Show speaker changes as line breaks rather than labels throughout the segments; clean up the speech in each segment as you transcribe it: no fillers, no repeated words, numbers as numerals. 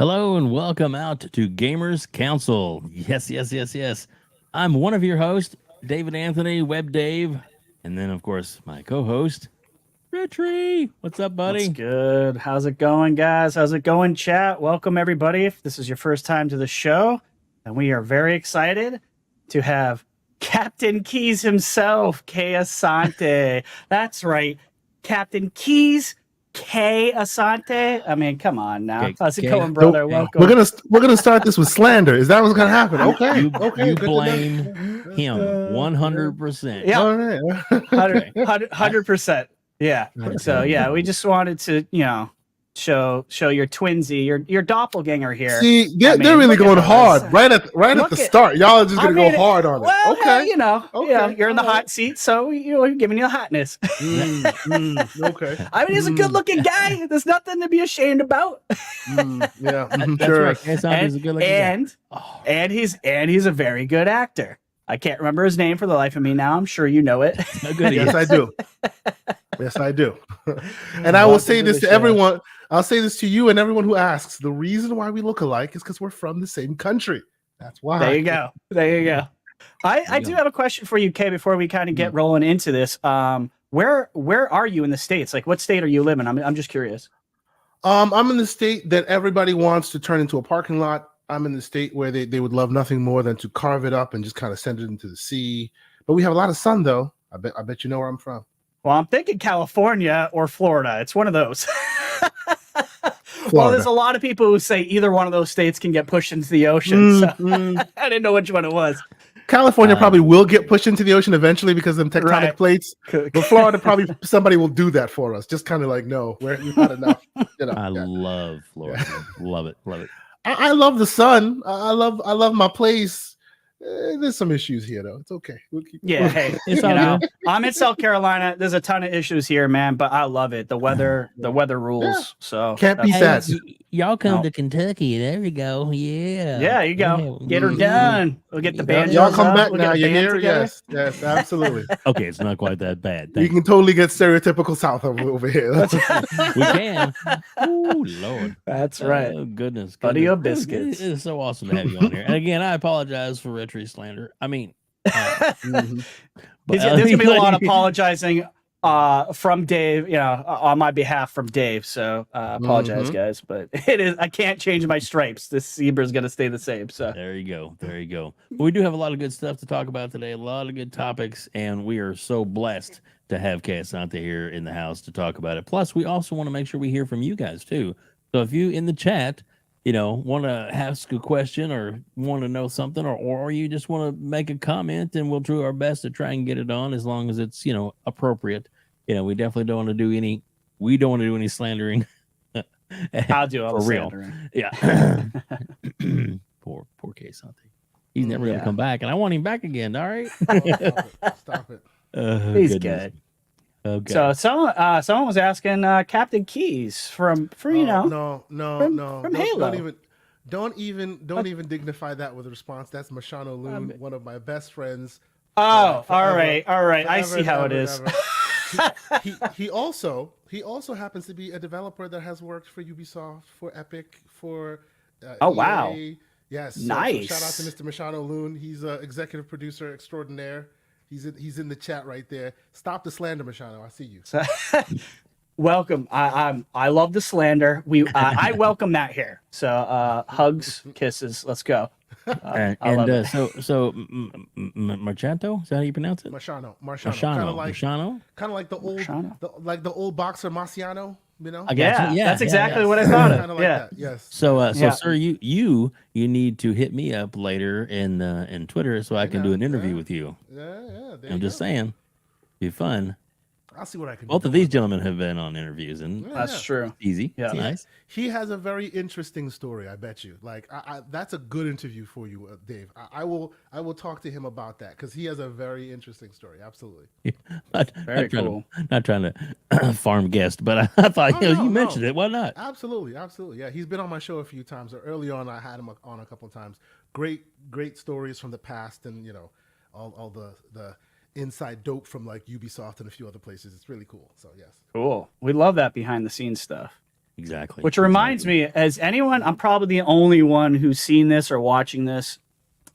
Hello and welcome out to Gamers Council. Yes. I'm one of your hosts, David Anthony, Web Dave, and then of course my co-host, RHETRI. What's up,
What's
buddy?
good? How's it going, guys? How's it going, chat? Welcome, everybody. If this is your first time to the show, and we are very excited to have Captain Keys himself, K. Asante. That's right, Captain Keys, K. Asante. I mean, come on now. How's it going, brother?
So,
Welcome.
we're gonna start this with slander. Is that what's gonna happen? Okay.
You
good to know.
blame him 100%.
Yeah.
All right.
100%. Yeah. So yeah, we just wanted to, show your twinsy, your doppelganger here.
See, they're really going hard right at the start. Y'all are just gonna go hard on it.
Well,
Okay.
Hey, you're in the hot seat, so we're giving you the hotness.
Okay.
I mean, he's a good-looking guy. There's nothing to be ashamed about.
Yeah.
That's
Sure.
right. He's a good looking guy.
And he's a very good actor. I can't remember his name for the life of me now. I'm sure you know it.
How good he
Yes,
is.
I do. Yes, I do. And I will say this to everyone. I'll say this to you and everyone who asks. The reason why we look alike is because we're from the same country. That's why.
There you go. I do have a question for you, Kay, before we kind of get rolling into this. Where are you in the States? Like, what state are you living? I'm just curious.
I'm in the state that everybody wants to turn into a parking lot. I'm in the state where they would love nothing more than to carve it up and just kind of send it into the sea. But we have a lot of sun, though. I bet you know where I'm from.
Well, I'm thinking California or Florida. It's one of those.
Florida.
Well, there's a lot of people who say either one of those states can get pushed into the ocean. So I didn't know which one it was.
California probably will get pushed into the ocean eventually because of them tectonic plates. But Florida, probably somebody will do that for us. Just kind of like, no, we're not enough.
I love Florida. Love it.
I love the sun. I love my place. There's some issues here, though. It's okay.
Hey, I'm in South Carolina. There's a ton of issues here, man, but I love it. The weather rules.
Yeah.
So
Can't be sad.
Y'all come to Kentucky. There we go. Yeah.
Yeah, you go. Get her done. We'll get the band.
Y'all come back now. You're here. Yes, absolutely.
Okay, it's not quite that bad.
You can totally get stereotypical South over here.
We can. Oh Lord.
That's right.
Oh goodness.
Buddy of biscuits.
It is so awesome to have you on here. And again, I apologize for RHETRI slander. I mean,
there's gonna be a lot of apologizing from Dave, on my behalf from Dave. So apologize, guys, but I can't change my stripes. This zebra is gonna stay the same. So
there you go. We do have a lot of good stuff to talk about today, a lot of good topics, and we are so blessed to have K. Asante here in the house to talk about it. Plus, we also want to make sure we hear from you guys too. So if you in the chat, want to ask a question or want to know something, or you just want to make a comment, and we'll do our best to try and get it on as long as it's, appropriate. We definitely don't want to do any slandering.
I'll do all
for
the
real.
slandering.
Yeah. poor K. Asante. He's never going to come back, and I want him back again. All right.
Stop it.
He's good.
Okay.
So someone was asking Captain Keys from
No.
From Halo.
Don't even dignify that with a response. That's Mashano Loon, one of my best friends.
All right. I see how it is.
He also happens to be a developer that has worked for Ubisoft, for Epic, for
oh
EA.
wow,
yes,
nice.
So shout out to Mr. Mashano Loon. He's an executive producer extraordinaire. He's in the chat right there. Stop the slander, Mashano. I see you.
Welcome. I love the slander. I welcome that here. So hugs, kisses. Let's go.
So Marchanto, is that how you pronounce it?
Mashano. Kind of like the old boxer Marciano.
I got
that's exactly what I thought of.
Kind of like that. Yes.
So sir, you need to hit me up later in Twitter so I can do an interview with you.
Yeah.
I'm just saying, be fun.
I'll see what I can do.
Both of these gentlemen have been on interviews, and
that's true.
Easy.
Yeah.
It's nice.
He has a very interesting story, I bet you. Like, that's a good interview for you, Dave. I will talk to him about that because he has a very interesting story. Absolutely.
Very cool.
Not trying to farm guest, but I thought you mentioned it. Why not?
Absolutely. Yeah, he's been on my show a few times. Early on, I had him on a couple of times. Great stories from the past, and all the inside dope from like Ubisoft and a few other places. It's really cool. So yes.
Cool. We love that behind the scenes stuff.
Exactly.
Which reminds me, has anyone, I'm probably the only one who's seen this or watching this.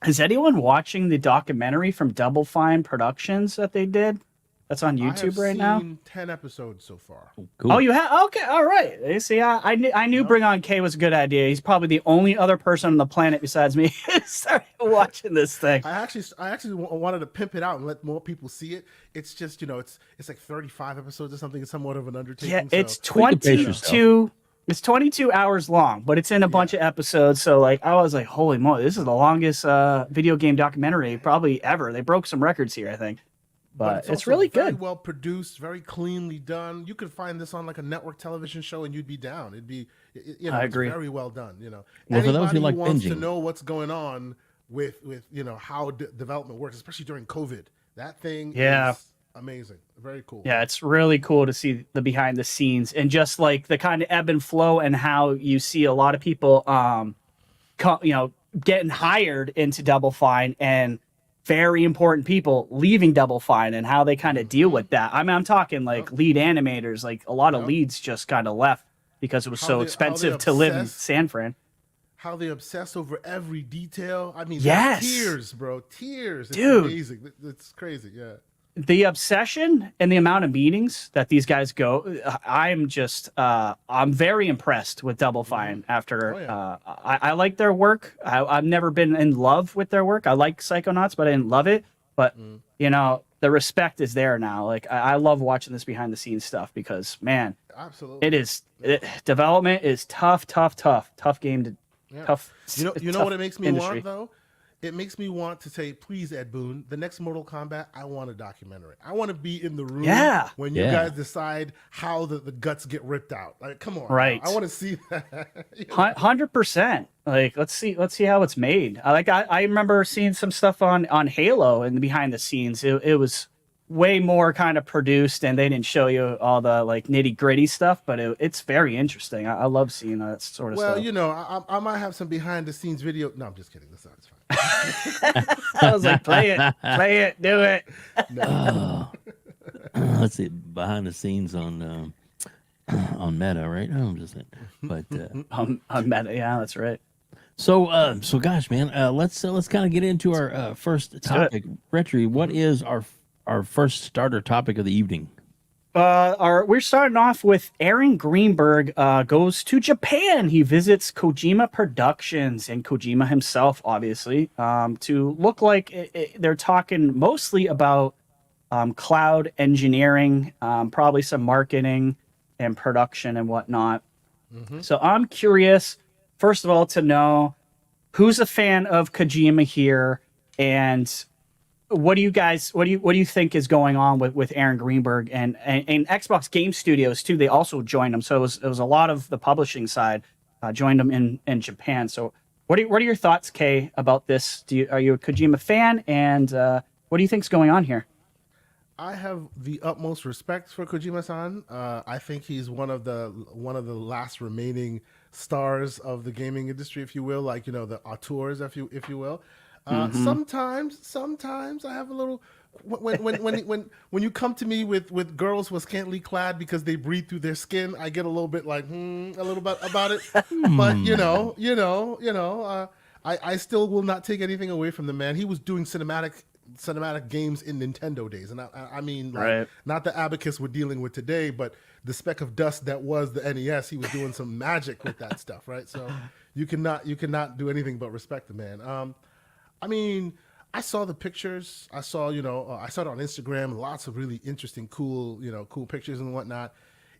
Is anyone watching the documentary from Double Fine Productions that they did? That's on YouTube right now.
I've seen 10 episodes so far.
Cool.
Oh, you have? Okay, all right. You see, I knew Bring On K was a good idea. He's probably the only other person on the planet besides me who started watching this thing.
I actually wanted to pimp it out and let more people see it. It's just, it's like 35 episodes or something. It's somewhat of an undertaking.
Yeah, it's
so.
22. It's 22 hours long, but it's in a bunch of episodes. So, like, I was like, holy moly, this is the longest video game documentary probably ever. They broke some records here, I think. But it's really
very
good.
Well produced, very cleanly done. You could find this on like a network television show and you'd be down. It'd be,
I agree.
It's very well done.
Well, for those who like
wants
binging,
to know what's going on with how development works, especially during COVID, that thing is amazing. Very cool.
Yeah, it's really cool to see the behind the scenes and just like the kind of ebb and flow and how you see a lot of people, getting hired into Double Fine and very important people leaving Double Fine and how they kind of deal with that. I mean, I'm talking like lead animators, like a lot of leads just kind of left because it was so expensive to live in San Fran.
How they obsess over every detail. I mean, tears, bro. Tears. It's
Dude.
Amazing. It's crazy. Yeah.
The obsession and the amount of meetings that these guys go, I'm very impressed with Double Fine after, I like their work. I've never been in love with their work. I like Psychonauts, but I didn't love it. But, the respect is there now. Like, I love watching this behind the scenes stuff because, man,
absolutely,
development is tough game to, tough.
You know what it makes me want, though? It makes me want to say, please, Ed Boon, the next Mortal Kombat, I want a documentary. I want to be in the room when you guys decide how the guts get ripped out. Like, come on.
Right.
I want to see that.
100%. Like, let's see how it's made. I remember seeing some stuff on Halo and behind the scenes. It was way more kind of produced and they didn't show you all the like nitty gritty stuff, but it's very interesting. I love seeing that sort of stuff.
Well, I might have some behind the scenes video. No, I'm just kidding. That's fine.
I was like, play it, do it.
No.
Let's see, behind the scenes on Meta, right? No, I'm just saying, but
on Meta, yeah, that's right.
So gosh, man, let's kind of get into our first topic. RHETRI, what is our first starter topic of the evening?
We're starting off with Aaron Greenberg goes to Japan. He visits Kojima Productions and Kojima himself, obviously, to look like they're talking mostly about cloud engineering, probably some marketing and production and whatnot. Mm-hmm. So I'm curious, first of all, to know who's a fan of Kojima here and what do you think is going on with Aaron Greenberg and Xbox Game Studios too? They also joined him, so it was a lot of the publishing side joined him in Japan. So what are your thoughts, Kay, about this? Are you a Kojima fan, and what do you think's going on here?
I have the utmost respect for Kojima-san. I think he's one of the last remaining stars of the gaming industry, if you will, like the auteurs, if you will. Sometimes I have a little when you come to me with girls who are scantily clad because they breathe through their skin, I get a little bit like a little bit about it. But I still will not take anything away from the man. He was doing cinematic games in Nintendo days, and I mean not the abacus we're dealing with today, but the speck of dust that was the NES. He was doing some magic with that stuff, right? So you cannot do anything but respect the man. I mean, I saw the pictures. I saw, I saw it on Instagram. Lots of really interesting, cool pictures and whatnot.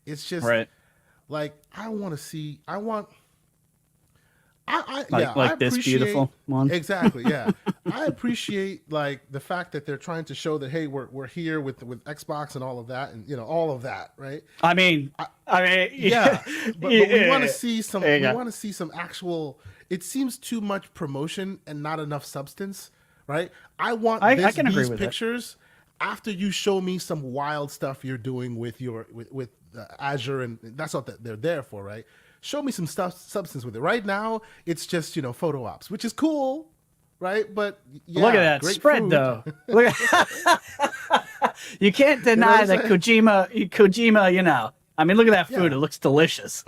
It's just like I
like this beautiful one.
Exactly. Yeah, I appreciate like the fact that they're trying to show that hey, we're here with Xbox and all of that, and all of that, right?
I mean,
yeah, but we want to see some. We want to see some actual. It seems too much promotion and not enough substance, right? I want these pictures after you show me some wild stuff you're doing with Azure, and that's what they're there for, right? Show me some substance with it. Right now, it's just photo ops, which is cool, right? But
look at that spread, food. Though. Look at you can't deny that Kojima. I mean, look at that food.
Yeah.
It looks delicious.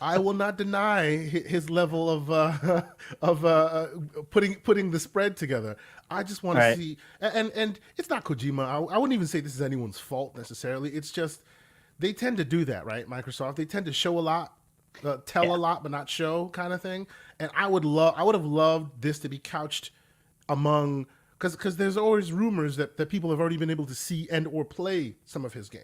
I will not deny his level of putting the spread together. I just want to see, and it's not Kojima. I wouldn't even say this is anyone's fault necessarily. It's just they tend to do that, right? Microsoft. They tend to show a lot, tell a lot, but not show, kind of thing. And I would have loved this to be couched among, because there's always rumors that people have already been able to see and or play some of his game,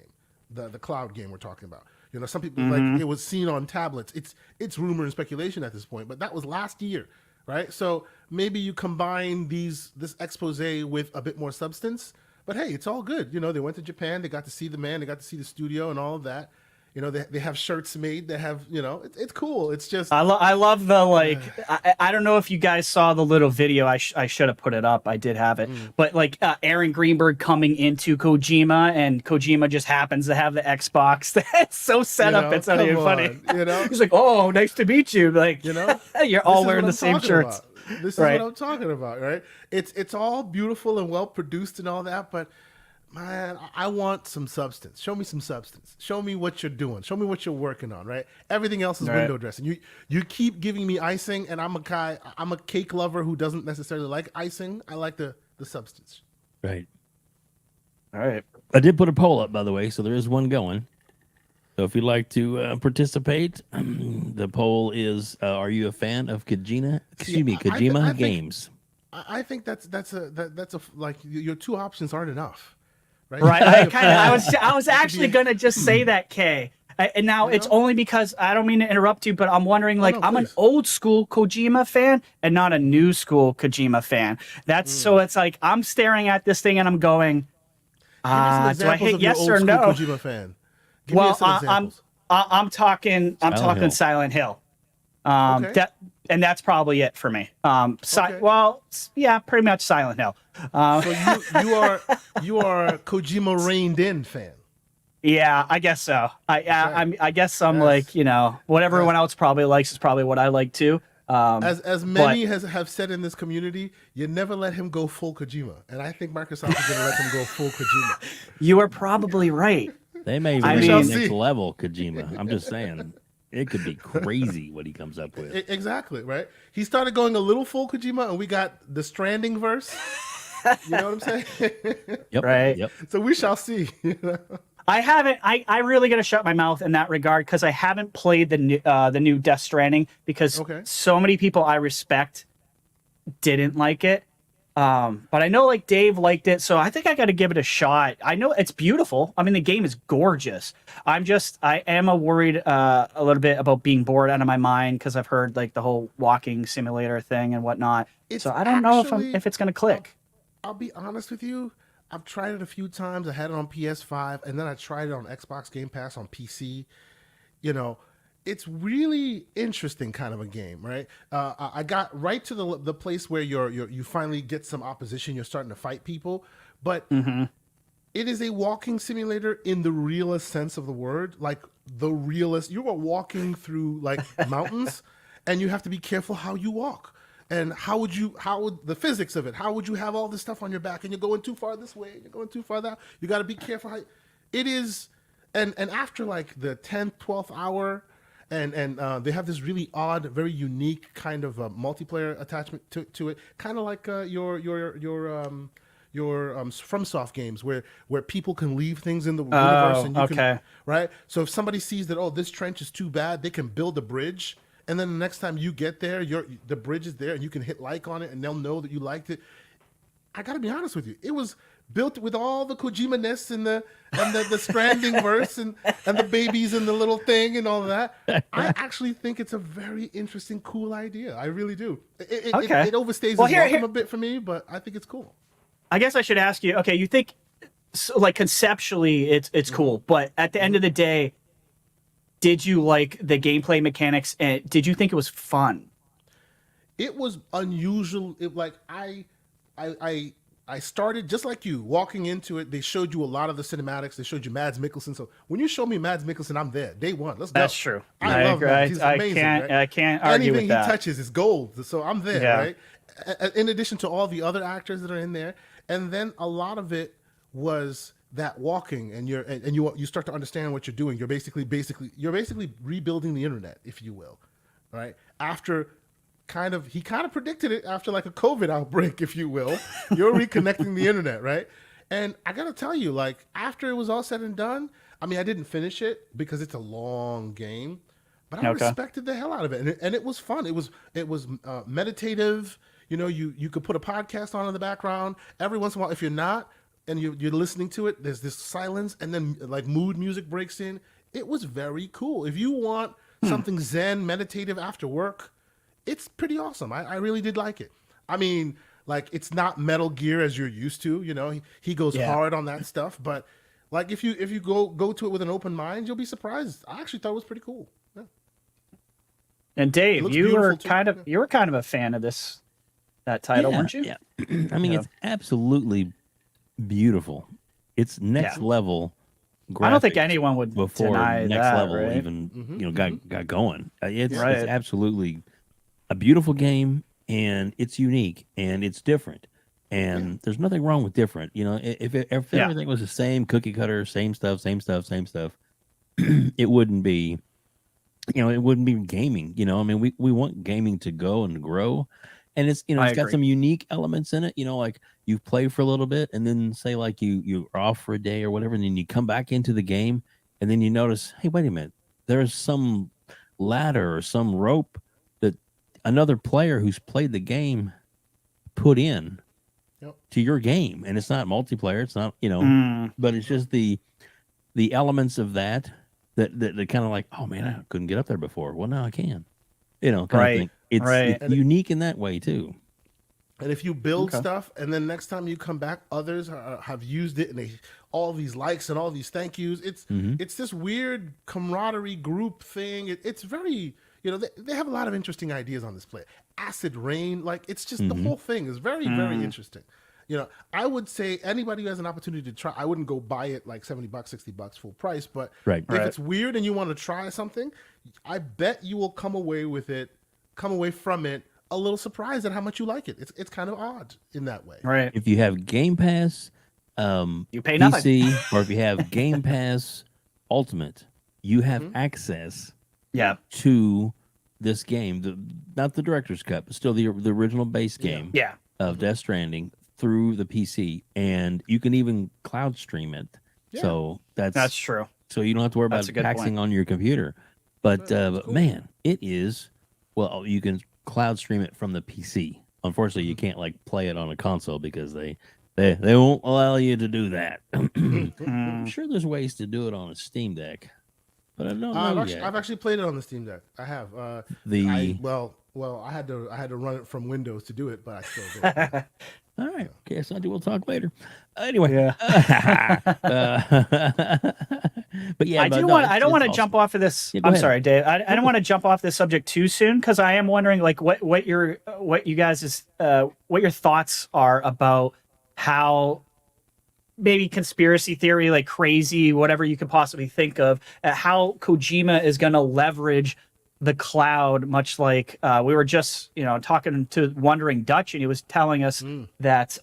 the cloud game we're talking about. You know, some people like it was seen on tablets. It's rumor and speculation at this point, but that was last year, right? So maybe you combine this expose with a bit more substance. But hey, it's all good. You know, they went to Japan, they got to see the man, they got to see the studio and all of that. You know, they have shirts made. They have, you know, it's cool. It's just
I love the like. I don't know if you guys saw the little video. I should have put it up. I did have it, but like Aaron Greenberg coming into Kojima, and Kojima just happens to have the Xbox. That's so set up. It's not even funny.
You know,
he's like, "Oh, nice to meet you." Like,
you know,
you're all wearing the same shirts.
This is what I'm talking about, right? It's all beautiful and well produced and all that, but. Man, I want some substance. Show me some substance. Show me what you're doing. Show me what you're working on, right? Everything else is window dressing. You keep giving me icing, and I'm a cake lover who doesn't necessarily like icing. I like the substance.
Right.
All right.
I did put a poll up, by the way, so there is one going. So if you'd like to participate, the poll is: are you a fan of Kojima games?
I think that's like your two options aren't enough.
Right. I was actually gonna just say that, Kay. And now it's only because I don't mean to interrupt you, but I'm wondering, like, I'm an old school Kojima fan and not a new school Kojima fan. That's so it's like I'm staring at this thing and I'm going, do I hit yes or no?
Kojima fan. Give me some examples.
I'm talking Silent Hill. And that's probably it for me. Well, yeah, pretty much Silent Hill.
So you are a Kojima reined in fan.
Yeah, I guess so. I guess I'm like, you know, what everyone else probably likes is probably what I like too.
As many have said in this community, you never let him go full Kojima, and I think Microsoft is going to let him go full Kojima.
You are probably right.
They may be next level Kojima. I'm just saying. It could be crazy what he comes up with.
Exactly, right? He started going a little full Kojima, and we got the Stranding verse. You know what I'm saying?
Yep.
Right.
Yep.
So we shall see. You know?
I really got to shut my mouth in that regard because I haven't played the new Death Stranding because so many people I respect didn't like it. But I know like Dave liked it, so I think I got to give it a shot. I know it's beautiful. I mean, the game is gorgeous. I am worried a little bit about being bored out of my mind because I've heard like the whole walking simulator thing and whatnot. So I don't know if it's gonna click.
I'll be honest with you. I've tried it a few times. I had it on PS5, and then I tried it on Xbox Game Pass on PC. You know, it's really interesting kind of a game, right? I got right to the place where you finally get some opposition. You're starting to fight people, but it is a walking simulator in the realest sense of the word, like the realest. You are walking through like mountains, and you have to be careful how you walk. And how would the physics of it? How would you have all this stuff on your back and you're going too far this way, and you're going too far that? You got to be careful. It is, and after like the 10th, 12th hour, and they have this really odd, very unique kind of multiplayer attachment to it, kind of like your FromSoft games where people can leave things in the universe and you can, right? So if somebody sees that this trench is too bad, they can build a bridge. And then the next time you get there, the bridge is there, and you can hit like on it, and they'll know that you liked it. I got to be honest with you; it was built with all the Kojima-ness and the Stranding verse and the babies and the little thing and all of that. I actually think it's a very interesting, cool idea. I really do. It overstays its welcome a bit for me, but I think it's cool.
I guess I should ask you. Okay, you think like conceptually it's cool, but at the end of the day, did you like the gameplay mechanics, and did you think it was fun?
It was unusual. I started just like you, walking into it. They showed you a lot of the cinematics. They showed you Mads Mikkelsen. So when you show me Mads Mikkelsen, I'm there. Day one. Let's go.
That's true.
I love Mads. He's amazing.
I can't argue with that.
Anything he touches is gold. So I'm there, right? In addition to all the other actors that are in there. And then a lot of it was that walking and you start to understand what you're doing, you're basically rebuilding the internet, if you will, right? After he kind of predicted it after like a COVID outbreak, if you will. You're reconnecting the internet, right? And I gotta tell you, like, after it was all said and done, I mean, I didn't finish it because it's a long game, but I respected the hell out of it, and it was fun. It was meditative. You know, you could put a podcast on in the background every once in a while. If you're not, and you're listening to it, there's this silence, and then like mood music breaks in. It was very cool. If you want something zen, meditative after work, it's pretty awesome. I really did like it. I mean, like, it's not Metal Gear as you're used to. You know, he goes hard on that stuff, but like if you go to it with an open mind, you'll be surprised. I actually thought it was pretty cool. Yeah.
And Dave, you were kind of a fan of that title, weren't you?
Yeah. I mean, it's absolutely beautiful. It's next level.
I don't think anyone would
before
deny
next
that,
level
right?
even got going. It's absolutely a beautiful game, and it's unique and it's different, and there's nothing wrong with different. You know, if everything was the same cookie cutter, same stuff, it wouldn't be, it wouldn't be gaming. You know, I mean, we want gaming to go and grow, and it's it's got some unique elements in it. You know, like you play for a little bit, and then say like you're off for a day or whatever, and then you come back into the game, and then you notice, hey, wait a minute, there's some ladder or some rope that another player who's played the game put in to your game, and it's not multiplayer. It's not, but it's just the elements of that kind of like, oh man, I couldn't get up there before. Well, now I can. Kind of thing. It's unique in that way too.
And if you build stuff, and then next time you come back, others have used it, and all these likes and all these thank yous. It's this weird camaraderie group thing. It's very, they have a lot of interesting ideas on this play. Acid rain, like, it's just the whole thing is very, very interesting. I would say anybody who has an opportunity to try, I wouldn't go buy it like $70, $60 full price, but if it's weird and you want to try something, I bet you will come away from it a little surprised at how much you like it. It's kind of odd in that way.
Right.
If you have Game Pass,
you pay
PC,
nothing.
or if you have Game Pass Ultimate, you have access to this game. Not the director's cut, but still the original base game of Death Stranding through the PC, and you can even cloud stream it. So that's
true.
So you don't have to worry about taxing on your computer. But cool. Man, it is. Well, you can cloud stream it from the PC. Unfortunately, you can't like play it on a console because they won't allow you to do that. I'm sure there's ways to do it on a Steam Deck, but I don't know yet.
I've actually played it on the Steam Deck. I have. I had to run it from Windows to do it, but I still did.
All right. Okay, Asante, we'll talk later. Anyway. But yeah,
I don't want to jump off of this. I'm sorry, Dave. I don't want to jump off this subject too soon, because I am wondering like what your thoughts are about how maybe conspiracy theory, like crazy, whatever you could possibly think of, how Kojima is going to leverage the cloud, much like we were just talking to Wondering Dutch, and he was telling us that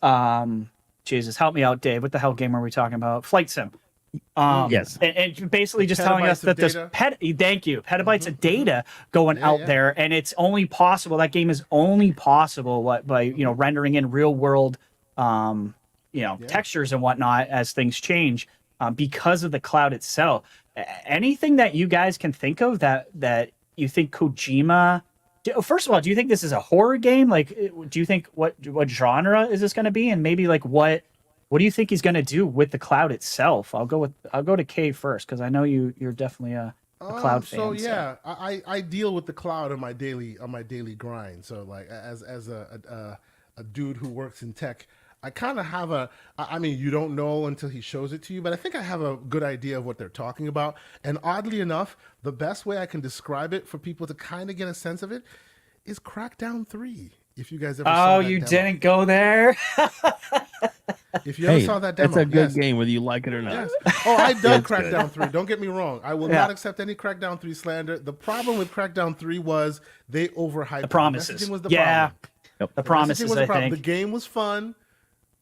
Jesus, help me out, Dave, what the hell game are we talking about? Flight Sim.
Yes,
and basically just telling us that this petabytes of data going out there, and it's only possible, that game is only possible by rendering in real world textures and whatnot as things change, because of the cloud itself. Anything that you guys can think of that you think Kojima? First of all, do you think this is a horror game? Like, do you think what genre is this going to be, and maybe like what do you think he's going to do with the cloud itself? I'll go to Kay first, because I know you're definitely a cloud fan.
So I deal with the cloud on my daily grind. So like as a dude who works in tech, I kind of have you don't know until he shows it to you, but I think I have a good idea of what they're talking about. And oddly enough, the best way I can describe it for people to kind of get a sense of it is Crackdown 3. If you guys ever saw that
you
demo.
didn't go there?
If you ever saw that demo.
It's a good game, whether you like it or not.
Yes. Oh, I dug Crackdown 3. Don't get me wrong. I will not accept any Crackdown 3 slander. The problem with Crackdown 3 was they overhyped
the promises.
The messaging was the problem.
The promises, I think.
The game was fun.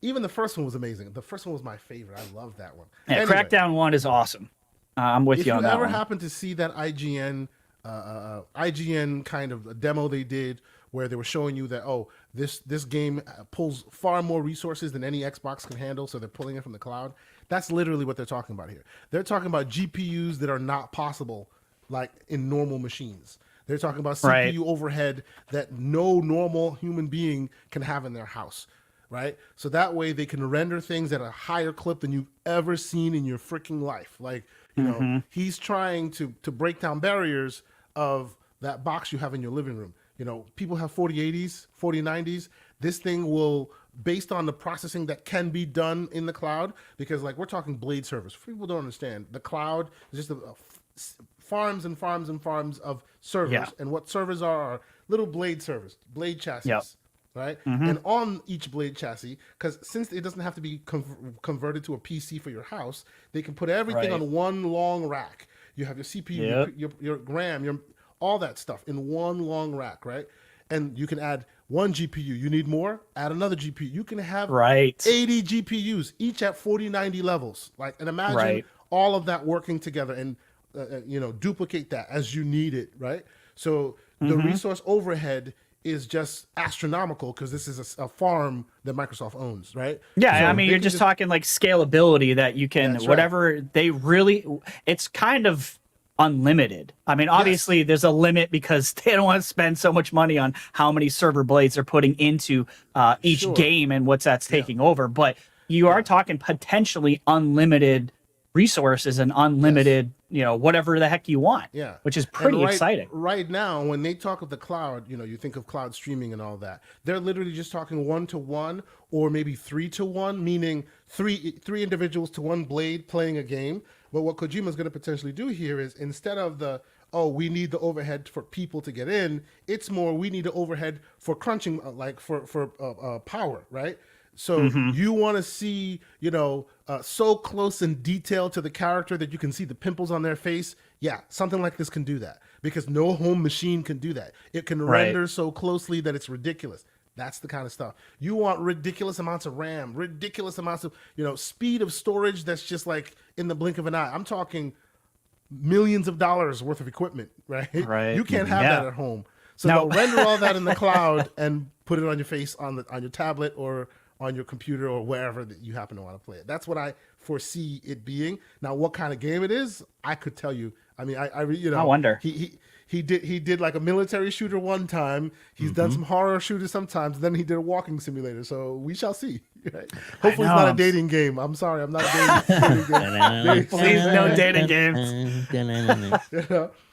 Even the first one was amazing. The first one was my favorite. I love that one.
Yeah,
Anyway,
Crackdown 1 is awesome. I'm with you on that
if you ever
one.
happen to see that IGN kind of demo they did where they were showing you that this game pulls far more resources than any Xbox can handle, so they're pulling it from the cloud. That's literally what they're talking about here. They're talking about GPUs that are not possible like in normal machines. They're talking about CPU overhead that no normal human being can have in their house, right? So that way they can render things at a higher clip than you've ever seen in your freaking life. Like, you know, he's trying to break down barriers of that box you have in your living room. You know, people have 4080s, 4090s. This thing will, based on the processing that can be done in the cloud, because like we're talking blade servers. People don't understand. The cloud is just farms and farms and farms of servers. And what servers are little blade servers, blade chassis. Right? And on each blade chassis, because since it doesn't have to be converted to a PC for your house, they can put everything on one long rack. You have your CPU, your RAM, all that stuff in one long rack, right? And you can add one GPU. You need more? Add another GPU. You can have 80 GPUs, each at 4090 levels. Like, and imagine all of that working together and duplicate that as you need it, right? So the resource overhead is just astronomical because this is a farm that Microsoft owns, right?
Yeah,
so
I mean, you're just talking like scalability that you can, whatever they really, it's kind of unlimited. I mean, obviously there's a limit because they don't want to spend so much money on how many server blades they're putting into each game and what's that's taking over. But you are talking potentially unlimited resources and unlimited, whatever the heck you want.
Yeah.
Which is pretty exciting.
Right now, when they talk of the cloud, you think of cloud streaming and all that. They're literally just talking 1-to-1 or maybe 3-to-1, meaning three individuals to one blade playing a game. But what Kojima is going to potentially do here is instead of we need the overhead for people to get in, it's more we need the overhead for crunching, for power, right? So you want to see, so close in detail to the character that you can see the pimples on their face. Yeah, something like this can do that because no home machine can do that. It can render so closely that it's ridiculous. That's the kind of stuff. You want ridiculous amounts of RAM, ridiculous amounts of, speed of storage that's just like in the blink of an eye. I'm talking millions of dollars worth of equipment, right? You can't have that at home. So they'll render all that in the cloud and put it on your face on your tablet or on your computer or wherever that you happen to want to play it. That's what I foresee it being. Now, what kind of game it is, I could tell you. I mean, I
wonder.
He did like a military shooter one time. He's done some horror shooters sometimes. Then he did a walking simulator. So we shall see. Right? Hopefully, it's not a dating game. I'm sorry, I'm not dating.
Please, no dating games.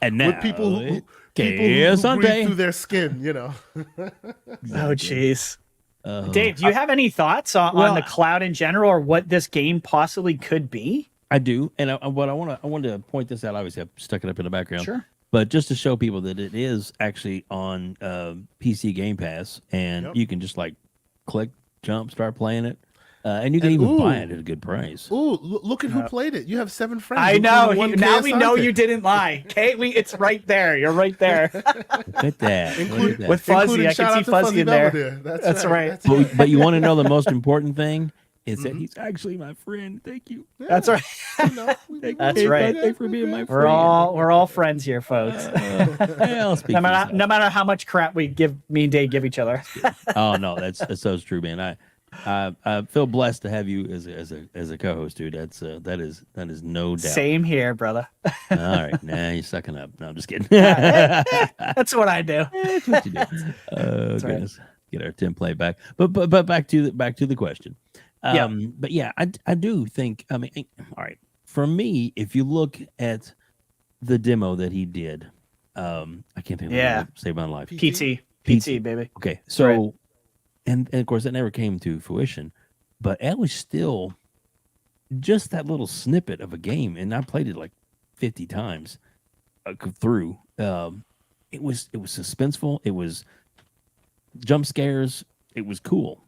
And now,
with people who
Asante.
breathe through their skin.
Oh, jeez. Dave, do you have any thoughts on the cloud in general or what this game possibly could be?
I do, and I wanted to point this out. Obviously, I've stuck it up in the background.
Sure.
But just to show people that it is actually on PC Game Pass, and you can just like click, jump, start playing it, and you can even buy it at a good price.
Ooh, look at who played it. You have 7 friends.
I know. Now we know you didn't lie. Okay, it's right there. You're right there.
Look at that.
With Fuzzy, I can see Fuzzy in there. That's right.
But you want to know the most important thing? Is that he's actually my friend. Thank you.
Yeah. That's right. That's right.
Thanks for being my friend.
We're all friends here, folks.
I'll speak
no matter how much crap me and Dave give each other.
Oh no, that's so true, man. I feel blessed to have you as a co-host, dude. That is no doubt.
Same here, brother.
All right, now you're sucking up. No, I'm just kidding.
That's what I do.
That's what you do. Oh goodness, get our template back. But back to the question. But yeah, I do think. I mean, all right. For me, if you look at the demo that he did, I can't think of what Save My Life.
PT, baby.
Okay, so and of course that never came to fruition, but it was still just that little snippet of a game, and I played it like 50 times through. It was suspenseful. It was jump scares. It was cool,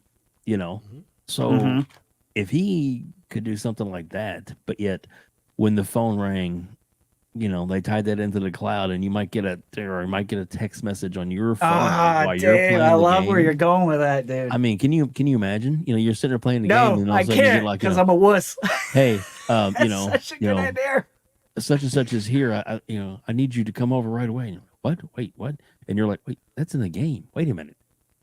So if he could do something like that, but yet when the phone rang, they tied that into the cloud, and you might get a text message on your phone while you're
Dave,
playing
I
the
love
game.
where you're going with that, dude.
I mean, can you imagine? You're sitting there playing the game, and
No,
all
I
of a sudden you
can't
get like,
because I'm a wuss.
hey,
That's such a good idea.
such and such is here. I need you to come over right away. And you're like, what? Wait, what? And you're like, wait, that's in the game. Wait a minute.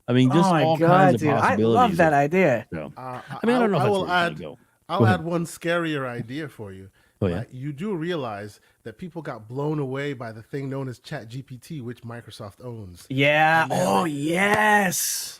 I mean, just
Oh my
all
God,
kinds of
dude. I
possibilities.
love that idea.
So,
I
mean, I don't know if that's
will
where it's gonna
add.
go.
I'll
Go ahead.
add one scarier idea for you.
Oh yeah.
You do realize that people got blown away by the thing known as ChatGPT, which Microsoft owns.
Yeah. Oh, yes.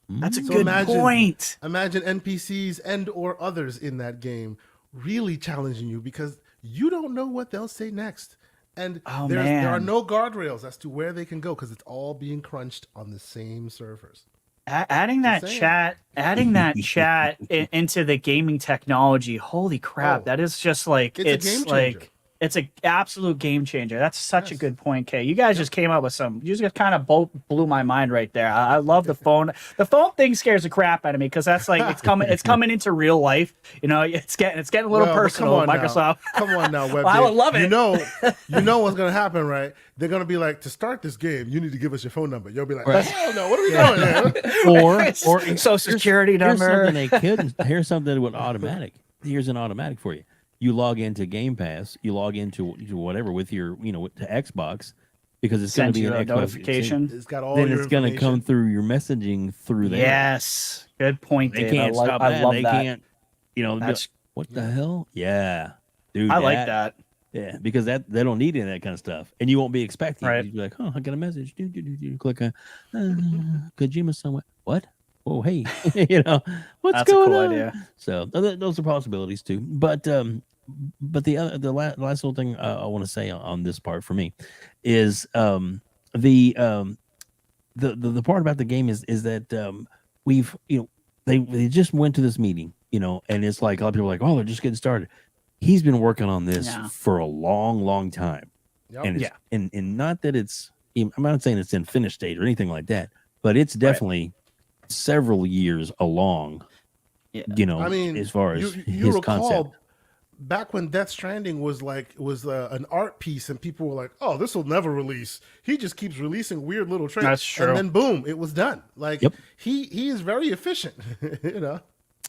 That's a
So
good
imagine-
point.
Imagine NPCs and or others in that game really challenging you because you don't know what they'll say next. And
Oh,
there are
man.
no guardrails as to where they can go because it's all being crunched on the same servers.
Adding that
saying.
chat into the gaming technology. Holy crap.
Oh.
That is just like,
It's a
it's
game
like,
changer.
it's an absolute game changer. That's such a
Yes.
good point, Kay. You guys just came up with you just kind of blew my mind right there. I love the phone. The phone thing scares the crap out of me because that's like it's coming into real life. It's getting a little
Well, but
personal.
come on now.
Microsoft.
Come on now, Web.
Well, I would love it.
You know what's gonna happen, right? They're gonna be like, to start this game, you need to give us your phone number. You'll be like,
Right.
hell no, what are we doing, man?
Or
Social security number.
Here's something with automatic. Here's an automatic for you. You log into Game Pass, you log into whatever with your, to Xbox, because it's going
Send
to be
you
an
a
Xbox
notification.
It's got all
Then
your
it's going to
information.
come through your messaging through there.
Yes. Good point,
They
Dave.
can't stop that.
I love
They
that.
can't, be like,
That's,
what the hell? Yeah, dude.
I like that.
Yeah, because they don't need any of that kind of stuff, and you won't be expecting.
Right.
You'll be like, oh, I got a message. Click on Kojima somewhere. What? Oh, hey, what's
That's a
going
cool
on?
idea.
So those are possibilities too. But the last little thing I want to say on this part for me is the part about the game is that we've they just went to this meeting, and it's like a lot of people are like, oh, they're just getting started. He's been working on this
Yeah.
for a long time.
Yep.
And it's, and not that I'm not saying it's in finished state or anything like that, but it's definitely several years along.
Yeah.
I mean,
as far as
you
his
recall,
concept.
back when Death Stranding was an art piece, and people were like, "Oh, this will never release." He just keeps releasing weird little trailers.
That's true.
And then boom, it was done. Like
Yep.
he is very efficient.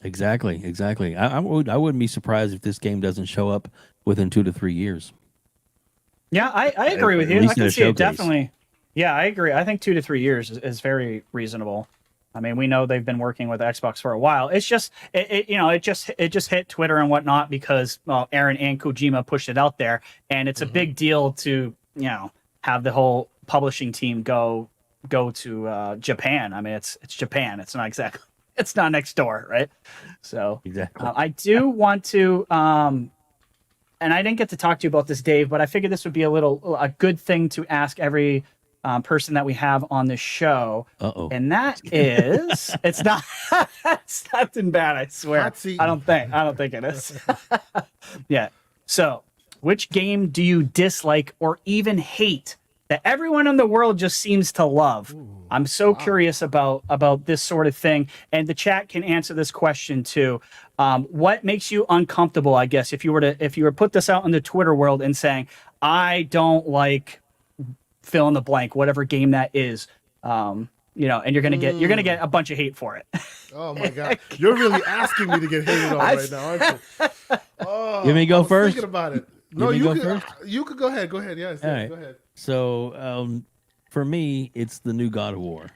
Exactly. I wouldn't be surprised if this game doesn't show up within 2 to 3 years.
Yeah, I agree with
At
you.
least
I
in
can
a
see it
showcase.
definitely. Yeah, I agree. I think 2 to 3 years is very reasonable. I mean, we know they've been working with Xbox for a while. It's just it just hit Twitter and whatnot because Aaron and Kojima pushed it out there, and it's a big deal to have the whole publishing team go to Japan. I mean, it's Japan. It's not exactly. It's not next door, right? So
Exactly.
I do want to, and I didn't get to talk to you about this, Dave, but I figured this would be a good thing to ask every person that we have on this show.
Uh-oh.
And that is, it's nothing bad, I swear.
Hot seat.
I don't think it is. Yeah. So, which game do you dislike or even hate that everyone in the world just seems to love? I'm so curious about this sort of thing, and the chat can answer this question too. What makes you uncomfortable? I guess if you were to put this out in the Twitter world and saying, I don't like fill in the blank, whatever game that is, and you're gonna get a bunch of hate for it.
Oh my god, you're really asking me to get hated on right now, aren't you? Oh,
You want me to go
I was
first?
Thinking about it. No,
want me to
you
go
could.
first?
You could go ahead. Go ahead. Yes.
All
Yes,
right.
go ahead.
So for me, it's the new God of War.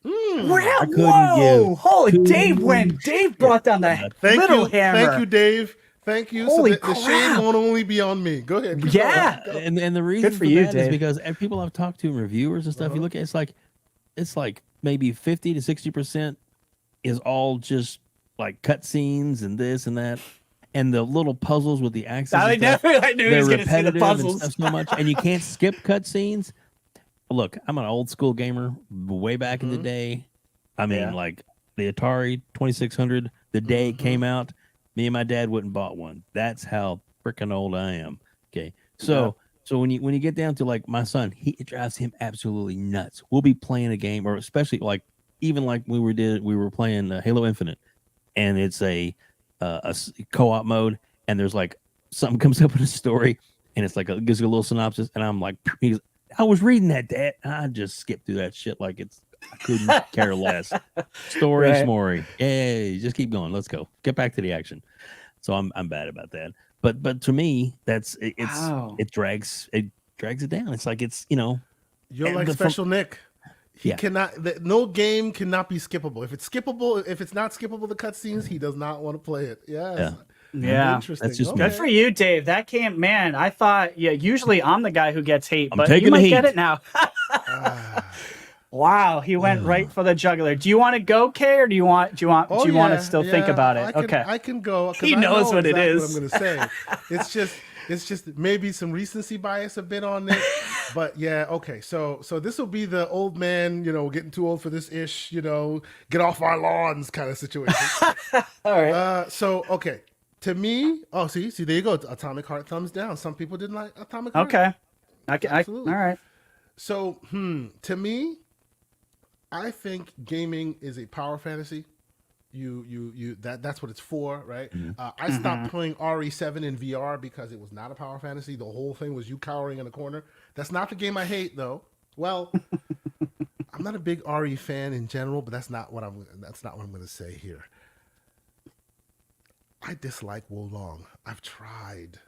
I
couldn't give
Holy
two-
Dave brought down the
Thank
little
you.
hammer.
Thank you, Dave. Thank you.
Holy
so the shade
crap.
won't only be on me. Go ahead. Keep
Yeah.
going.
And the reason
for
for
you,
that is
Dave.
because people I've talked to and reviewers and stuff, you look at it's like maybe 50 to 60% is all just like cutscenes and this and that, and the little puzzles with the axes.
I
and stuff,
knew he
they're
was going to see the
repetitive and
puzzles.
stuff so much, and you can't skip cutscenes. Look, I'm an old school gamer, way back in the day. I mean,
Yeah.
like the Atari 2600, the day it came out, me and my dad wouldn't bought one. That's how freaking old I am. Okay, so when you get down to like my son, it drives him absolutely nuts. We'll be playing a game, or especially like even like we were playing Halo Infinite, and it's a co-op mode, and there's like something comes up in a story, and it's like gives you a little synopsis, and I'm like, he's, I was reading that, Dad. I just skipped through that shit like I couldn't care less. Story,
Right.
smory. Yay, just keep going. Let's go. Get back to the action. So I'm bad about that. But to me, it drags it down. It's like
You're like Special Nick. He cannot. No game cannot be skippable. If it's skippable, if it's not skippable, the cutscenes, he does not want to play it. Yes.
Yeah.
Interesting.
That's just
Good for you, Dave. That can't, man. I thought, usually I'm the guy who gets hate, but
taking
you
the
might
heat.
get it now. Wow, he went right for the jugular. Do you want to go, Kay, or do you want to still think about it?
I can go.
He knows what it is.
What I'm going to say. It's just maybe some recency bias a bit on it, but yeah, okay. So this will be the old man, getting too old for this ish, get off our lawns kind of situation.
All right.
So okay, to me, see, there you go. Atomic Heart thumbs down. Some people didn't like Atomic Heart.
Okay.
Absolutely.
All right.
So to me, I think gaming is a power fantasy. That's what it's for, right? I stopped playing RE7 in VR because it was not a power fantasy. The whole thing was you cowering in a corner. That's not the game I hate, though. Well, I'm not a big RE fan in general, but that's not what I'm going to say here. I dislike Wolong. I've tried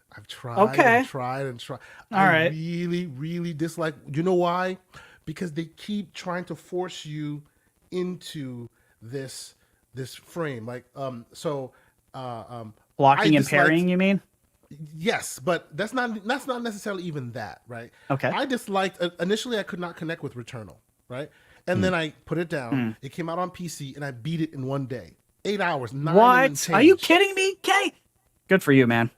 Okay.
and tried and tried.
All right.
Really, really dislike. You know why? Because they keep trying to force you into this frame, like
Blocking and parrying, you mean?
Yes, but that's not necessarily even that, right?
Okay.
I disliked initially. I could not connect with Returnal, right? And then I put it down. It came out on PC, and I beat it in one day, 8 hours.
What? Are you kidding me, Kay? Good for you, man.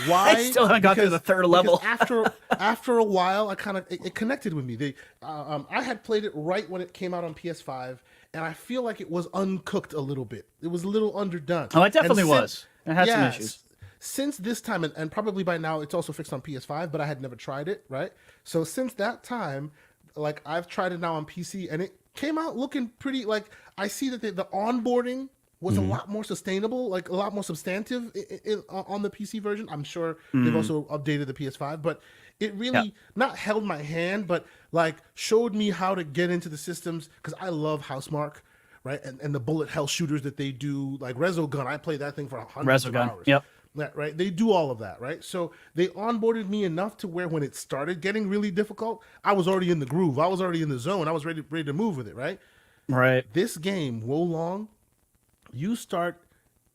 Why?
I still haven't got to the third level.
After a while, it connected with me. I had played it right when it came out on PS5. And I feel like it was uncooked a little bit. It was a little underdone.
Oh, it definitely was. It had some issues.
Since this time, and probably by now, it's also fixed on PS5, but I had never tried it, right? So since that time, like I've tried it now on PC, and it came out looking pretty. Like I see that the onboarding was a lot more sustainable, like a lot more substantive on the PC version. I'm sure they've also updated the PS5, but it really not held my hand, but like showed me how to get into the systems, because I love Housemark, right? And the bullet hell shooters that they do, like Resogun. I played that thing for hundreds of hours.
Yep.
Right? They do all of that, right? So they onboarded me enough to where when it started getting really difficult, I was already in the groove. I was already in the zone. I was ready to move with it, right?
Right.
This game, Wolong, you start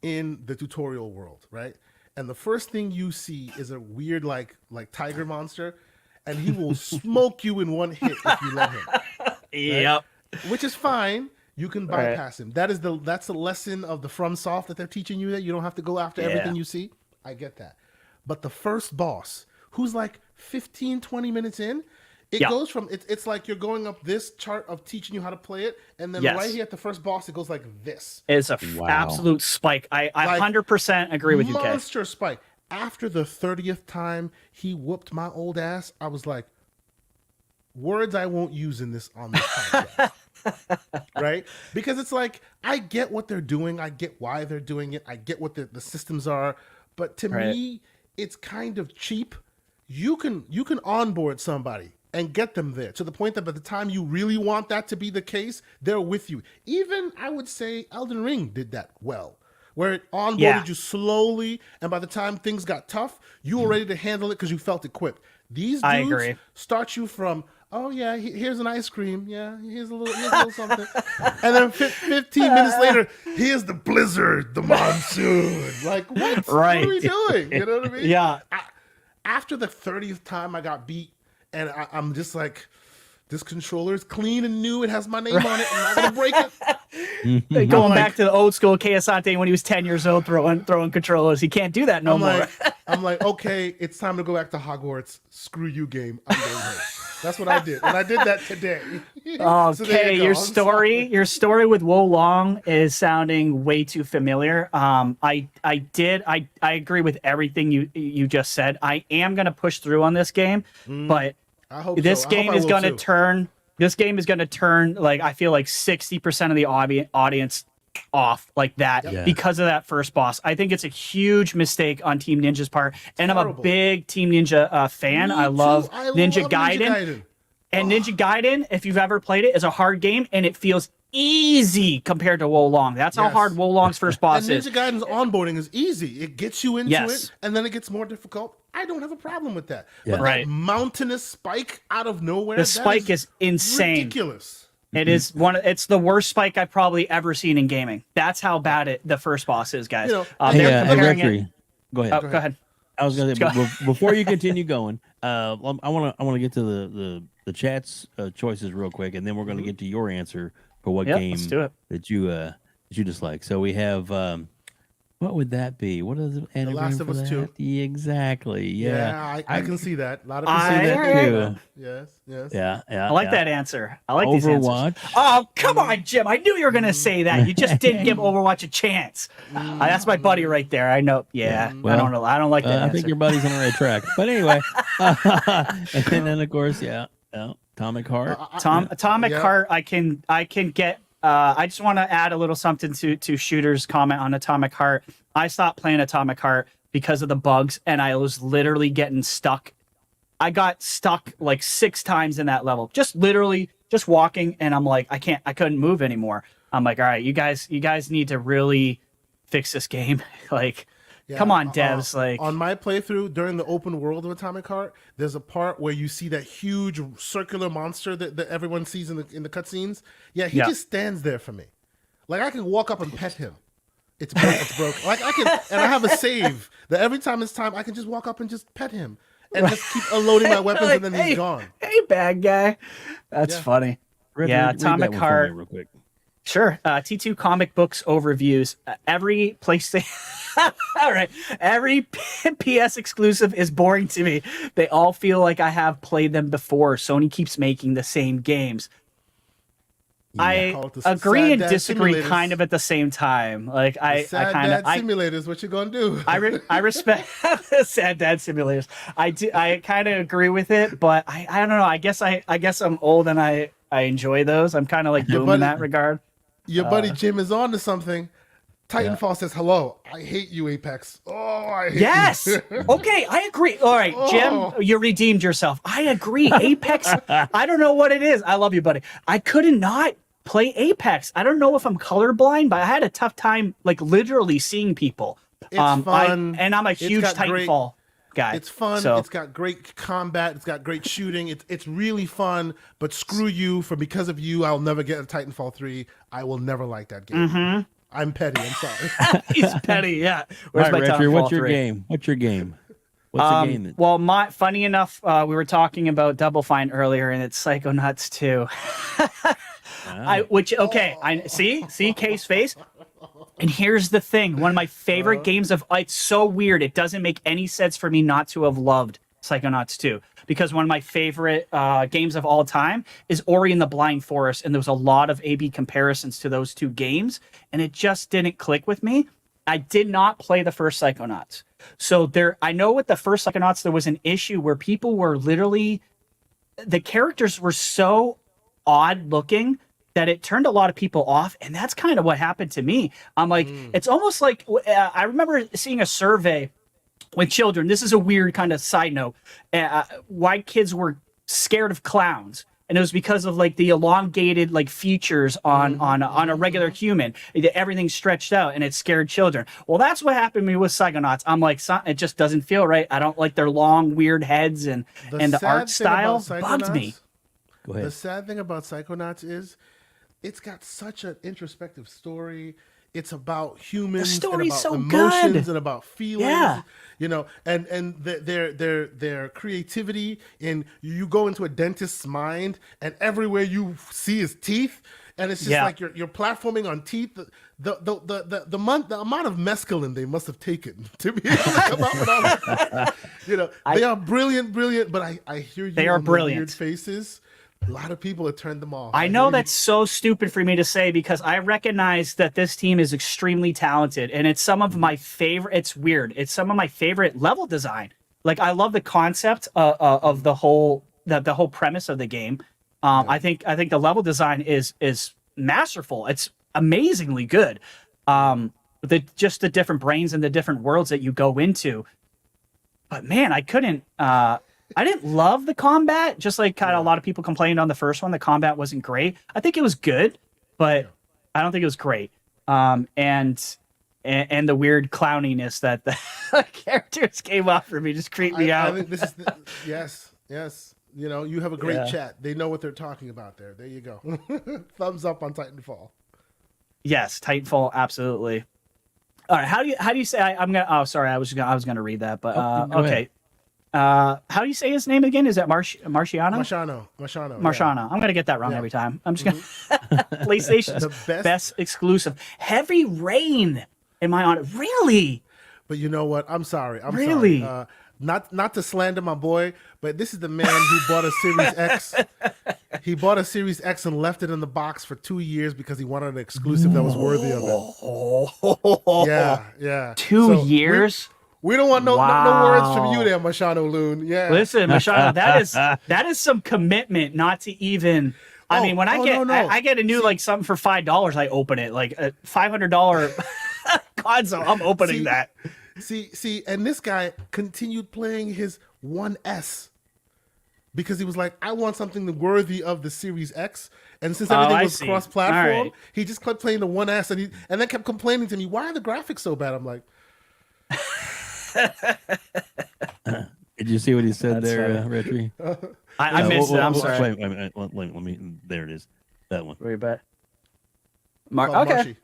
in the tutorial world, right? And the first thing you see is a weird like tiger monster, and he will smoke you in one hit if you let him. Right?
Yep.
Which is fine. You can bypass him. That's the lesson of the FromSoft that they're teaching you, that you don't have to go after everything you see. I get that. But the first boss, who's like 15, 20 minutes in, it goes from it's like you're going up this chart of teaching you how to play it, and then right here at the first boss, it goes like this.
It's a absolute spike. I 100% agree with you, Kay.
Monster spike. After the 30th time he whooped my old ass, I was like, words I won't use on this podcast. Right? Because it's like, I get what they're doing. I get why they're doing it. I get what the systems are. But to me, it's kind of cheap. You can onboard somebody and get them there to the point that by the time you really want that to be the case, they're with you. Even, I would say, Elden Ring did that well, where it onboarded you slowly, and by the time things got tough, you were ready to handle it because you felt equipped. These dudes start you from, oh yeah, here's an ice cream, yeah, here's a little something, and then 15 minutes later, here's the blizzard, the monsoon. Like, what are we doing? You know what I mean?
Yeah.
After the 30th time I got beat, and I'm just like, this controller is clean and new. It has my name on it. I'm not gonna break it.
Going back to the old school Asante when he was 10 years old, throwing controllers. He can't do that no more.
I'm like, okay, it's time to go back to Hogwarts. Screw you, game. I'm going home. That's what I did, and I did that today.
Okay, your story with Wolong is sounding way too familiar. I agree with everything you just said. I am gonna push through on this game, but this game is gonna turn. This game is gonna turn, like, I feel like 60% of the audience off like that
Yeah.
because of that first boss. I think it's a huge mistake on Team Ninja's part, and I'm a
Terrible.
big Team Ninja fan.
Me
I love
too. I
Ninja
love
Gaiden. And Ninja Gaiden, if you've ever played it, is a hard game, and it feels easy compared to Wolong. That's how
Yes.
hard Wolong's first boss
And
is.
Ninja Gaiden's onboarding is easy. It gets you into
Yes.
it, and then it gets more difficult. I don't have a problem with that.
Yeah.
But
Right.
that mountainous spike out of nowhere,
The
that
spike is insane.
ridiculous.
It is it's the worst spike I've probably ever seen in gaming. That's how bad the first boss is, guys.
You know,
Hey,
they're comparing it.
RHETRI, go ahead.
Oh, go ahead.
I was going
Go
to before you continue going. I want to get to the chat's choices real quick, and then we're going to get to your answer for what
Yep,
game
let's do it.
that you dislike. So we have what would that be? What is it?
The Last of Us 2.
Yeah, exactly. Yeah.
I can see that. A lot of people
I-
see that
Alright.
too. Yes.
Yeah.
I like that answer. I like these answers.
Overwatch.
Oh, come on, Jim. I knew you were going to say that. You just didn't give Overwatch a chance. That's my buddy right there. I know. Yeah.
Well,
I don't know. I don't like that
I
answer.
think your buddy's on the right track. But anyway, and then of course, Atomic Heart.
Atomic
Yeah.
Heart, I can get. I just want to add a little something to Shooter's comment on Atomic Heart. I stopped playing Atomic Heart because of the bugs, and I was literally getting stuck. I got stuck like 6 times in that level, just literally just walking, and I'm like, I couldn't move anymore. I'm like, all right, you guys need to really fix this game. Like,
Yeah,
come on, devs. Like,
on my playthrough during the open world of Atomic Heart, there's a part where you see that huge circular monster that everyone sees in the cutscenes. Yeah, he just stands there for me. Like I can walk up and pet him. It's broken. Like I can, and I have a save that every time it's time, I can just walk up and just pet him and just keep unloading my weapons,
like,
and then he's gone.
Hey, bad guy. That's
Yeah.
funny.
Read
Atomic
that one for me
Heart.
real quick.
Sure. T2 comic books overviews. Every PlayStation. All right. Every PS exclusive is boring to me. They all feel like I have played them before. Sony keeps making the same games.
Call
I
it the
agree
sad
and
dad
disagree
simulators.
kind of at the same time. Like I
Sad
kind of
dad simulators. What you gonna do?
I respect sad dad simulators. I kind of agree with it, but I don't know. I guess I'm old and I enjoy those. I'm kind of like Boom in that regard.
Your buddy Jim is on to something. Titanfall says hello. I hate you, Apex. Oh, I hate
Yes.
you.
Okay, I agree. All right, Jim, you redeemed yourself. I agree. Apex. I don't know what it is. I love you, buddy. I couldn't not play Apex. I don't know if I'm colorblind, but I had a tough time, like literally seeing people.
It's fun.
And I'm a huge
got great-
Titanfall guy.
It's fun.
So,
It's got great combat. It's got great shooting. It's really fun. But screw you, for because of you, I'll never get a Titanfall 3. I will never like that game.
Mm-hmm.
I'm petty. I'm sorry.
he's petty. Yeah. Where's
All right,
my
RHETRI, what's
Titanfall
your
3?
game? What's your game? What's the game that?
Well, funny enough, we were talking about Double Fine earlier, and it's Psychonauts 2. I see K's face. And here's the thing: one of my favorite games of it's so weird. It doesn't make any sense for me not to have loved Psychonauts 2, because one of my favorite games of all time is Ori and the Blind Forest, and there was a lot of A/B comparisons to those two games, and it just didn't click with me. I did not play the first Psychonauts, so I know with the first Psychonauts there was an issue where people were literally, the characters were so odd looking that it turned a lot of people off, and that's kind of what happened to me. I'm like, it's almost like I remember seeing a survey with children. This is a weird kind of side note. Why kids were scared of clowns, and it was because of like the elongated like features on a regular human. Everything's stretched out, and it scared children. Well, that's what happened to me with Psychonauts. I'm like, it just doesn't feel right. I don't like their long, weird heads, and the art style bugs me.
Go ahead.
The sad thing about Psychonauts is it's got such an introspective story. It's about humans,
The story's
and about
so
emotions,
good.
and about feelings.
Yeah.
You know, and their creativity in, you go into a dentist's mind, and everywhere you see is teeth, and it's just like you're platforming on teeth. The amount of mescaline they must have taken to be able to come up with all that. You know, they are brilliant, but I hear you.
They are
on the
brilliant.
weird faces. A lot of people have turned them off.
I know that's so stupid for me to say, because I recognize that this team is extremely talented, and it's some of my favorite. It's weird. It's some of my favorite level design. Like, I love the concept of the whole premise of the game. I think the level design is masterful. It's amazingly good. Just the different brains and the different worlds that you go into. But man, I didn't love the combat. Just like kind of a lot of people complained on the first one, the combat wasn't great. I think it was good, but I don't think it was great. And the weird clowniness that the characters came off for me just creeped me out.
I think this is yes. You know, you have a great chat. They know what they're talking about there. There you go. Thumbs up on Titanfall.
Yes, Titanfall, absolutely. All right, how do you say I'm gonna? Oh, sorry, I was gonna read that, but okay. How do you say his name again? Is that Marciano? Marciano. Yeah. I'm gonna get that wrong every time. I'm just gonna PlayStation's the best exclusive. Heavy Rain. Am I on it? Really?
But you know what? I'm sorry.
Really?
Sorry. Not to slander my boy, but this is the man who bought a Series X. He bought a Series X and left it in the box for 2 years because he wanted an exclusive that was worthy of it. Yeah.
2 years?
We don't want no words from you there, Mashano Loon. Yeah.
Listen, Mashano, that is some commitment not to even. I mean, when I get a new like something for $5, I open it like a $500 console. I'm opening that.
See, and this guy continued playing his 1S because he was like, I want something worthy of the Series X. And since everything was cross-platform, he just kept playing the 1S and then kept complaining to me, why are the graphics so bad? I'm like,
did you see what he said there, RHETRI?
I missed it. I'm sorry.
Wait, let me. There it is. That one.
Where you bet? Okay.
Marshy.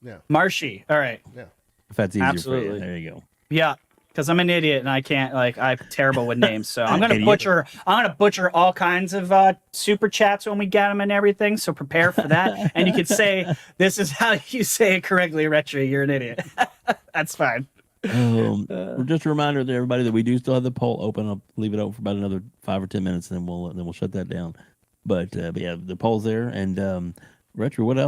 Yeah.
Marshy. All right.
Yeah.
If that's easier for
Absolutely.
you, there you go.
Yeah, because I'm an idiot and I can't I'm terrible with names, so I'm gonna butcher all kinds of super chats when we get them and everything. So prepare for that, and you could say this is how you say it correctly, RHETRI. You're an idiot. That's fine.
Just a reminder to everybody that we do still have the poll open. I'll leave it open for about another 5 or 10 minutes, and then we'll shut that down. But yeah, the poll's there, and RHETRI, what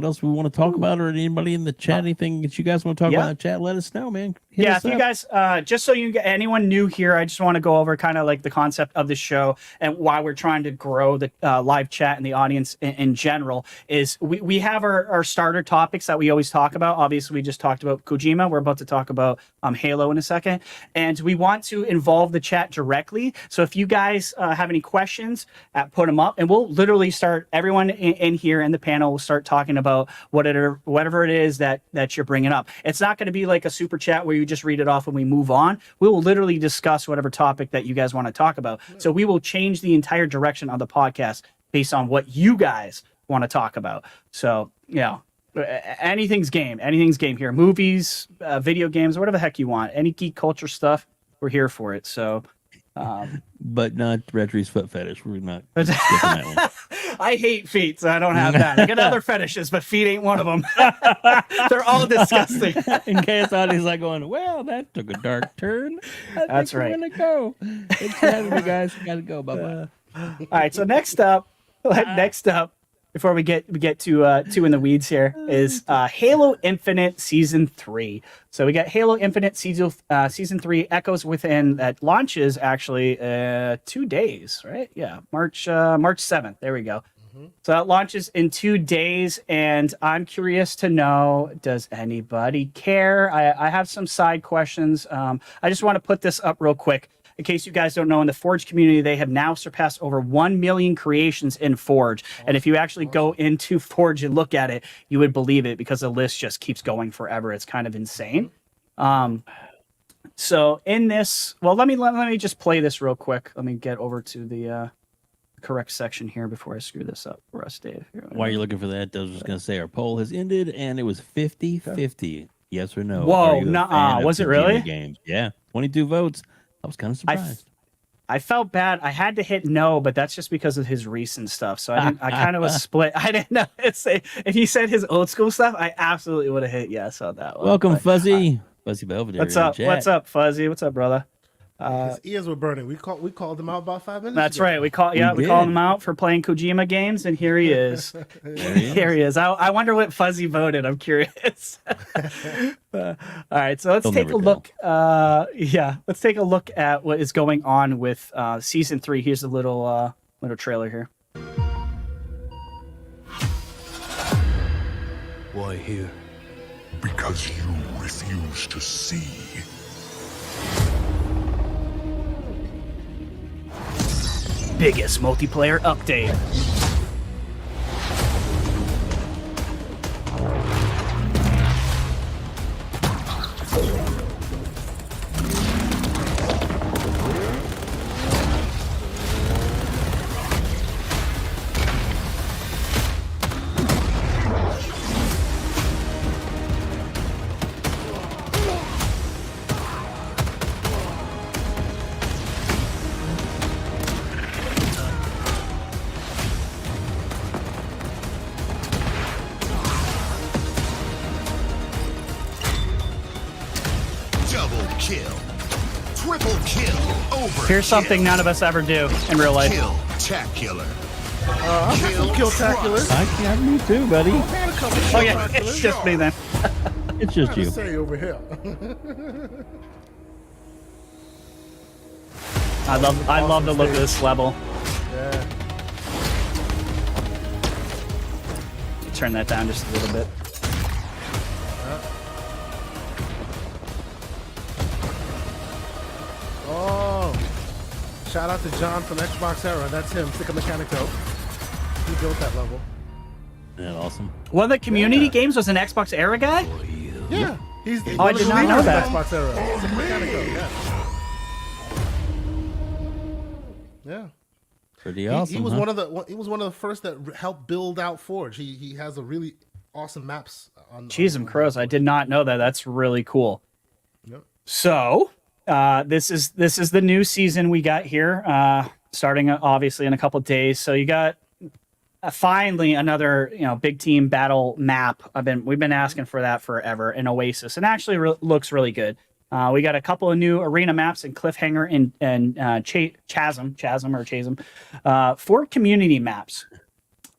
else we want to talk about, or anybody in the chat, anything that you guys want to talk about in the chat, let us know, man.
If you guys, just so you get anyone new here, I just want to go over kind of like the concept of the show and why we're trying to grow the live chat and the audience in general is we have our starter topics that we always talk about. Obviously, we just talked about Kojima. We're about to talk about Halo in a second. And we want to involve the chat directly. So if you guys have any questions, put them up and we'll literally start, everyone in here in the panel will start talking about whatever it is that you're bringing up. It's not going to be like a super chat where you just read it off and we move on. We will literally discuss whatever topic that you guys want to talk about. So we will change the entire direction of the podcast based on what you guys want to talk about. So, anything's game here. Movies, video games, whatever the heck you want. Any geek culture stuff, we're here for it. So,
but not RHETRI's foot fetish. We're not skipping that one.
I hate feet, so I don't have that. I got other fetishes, but feet ain't one of them. They're all disgusting.
In case audience like going, well, that took a dark turn.
That's right.
We're gonna go. It's Saturday, guys. We gotta go. Bye-bye.
All right. So next up, before we get to two in the weeds here, is Halo Infinite Season 3. So we got Halo Infinite Season 3 Echoes Within that launches actually 2 days, right? Yeah, March 7th. There we go. Mm-hmm. So that launches in 2 days, and I'm curious to know, does anybody care? I have some side questions. I just want to put this up real quick. In case you guys don't know, in the Forge community, they have now surpassed over 1 million creations in Forge. And if you actually go into Forge and look at it, you would believe it because the list just keeps going forever. It's kind of insane. So in this, well, let me just play this real quick. Let me get over to the correct section here before I screw this up for us, Dave.
While you're looking for that, I was just going to say our poll has ended, and it was 50-50. Yes or no?
Whoa, nuh-uh. Was it really?
Games? Yeah, 22 votes. I was kind of surprised.
I felt bad. I had to hit no, but that's just because of his recent stuff. So I kind of was split. I didn't know. If he said his old school stuff, I absolutely would have hit yes on that one.
Welcome, Fuzzy. Fuzzy Belvedere.
What's up? What's up, Fuzzy? What's up, brother?
His ears were burning. We called him out about 5 minutes.
That's
ago.
right. We called him out for playing Kojima games, and here he is. Here he is. I wonder what Fuzzy voted. I'm curious. All right, so let's take a look. Let's take a look at what is going on with Season 3. Here's a little trailer here.
Why here?
Because you refuse to see.
Biggest multiplayer update.
Triple kill. Over.
Here's something none of us ever do in real life.
Kill-tacular.
Kill-tacular.
Me too, buddy.
Oh yeah, it's just me then.
It's just you.
Say over here.
I love the look of this level.
Yeah.
Turn that down just a little bit.
Oh, shout out to John from Xbox Era. That's him, Stick a Mechanico. He built that level.
Isn't that awesome?
One of the community games was an Xbox Era guy?
Yeah, he's
Oh, I did not know that.
Xbox Era. Stick a Mechanico. Yeah.
Pretty awesome.
He was
huh?
one of the first that helped build out Forge. He has a really awesome maps on.
Jeez and crows, I did not know that. That's really cool.
Yep.
So, this is the new season we got here, starting obviously in a couple of days. So you got finally another big team battle map. We've been asking for that forever in Oasis, and actually looks really good. We got a couple of new arena maps in Cliffhanger and Chasm, 4 community maps.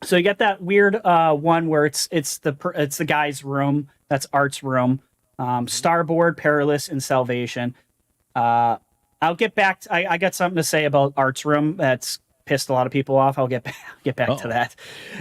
So you got that weird one where it's the guy's room. That's Art's room. Starboard, Perilous, and Salvation. I'll get back. I got something to say about Art's room that's pissed a lot of people off. I'll get back to that.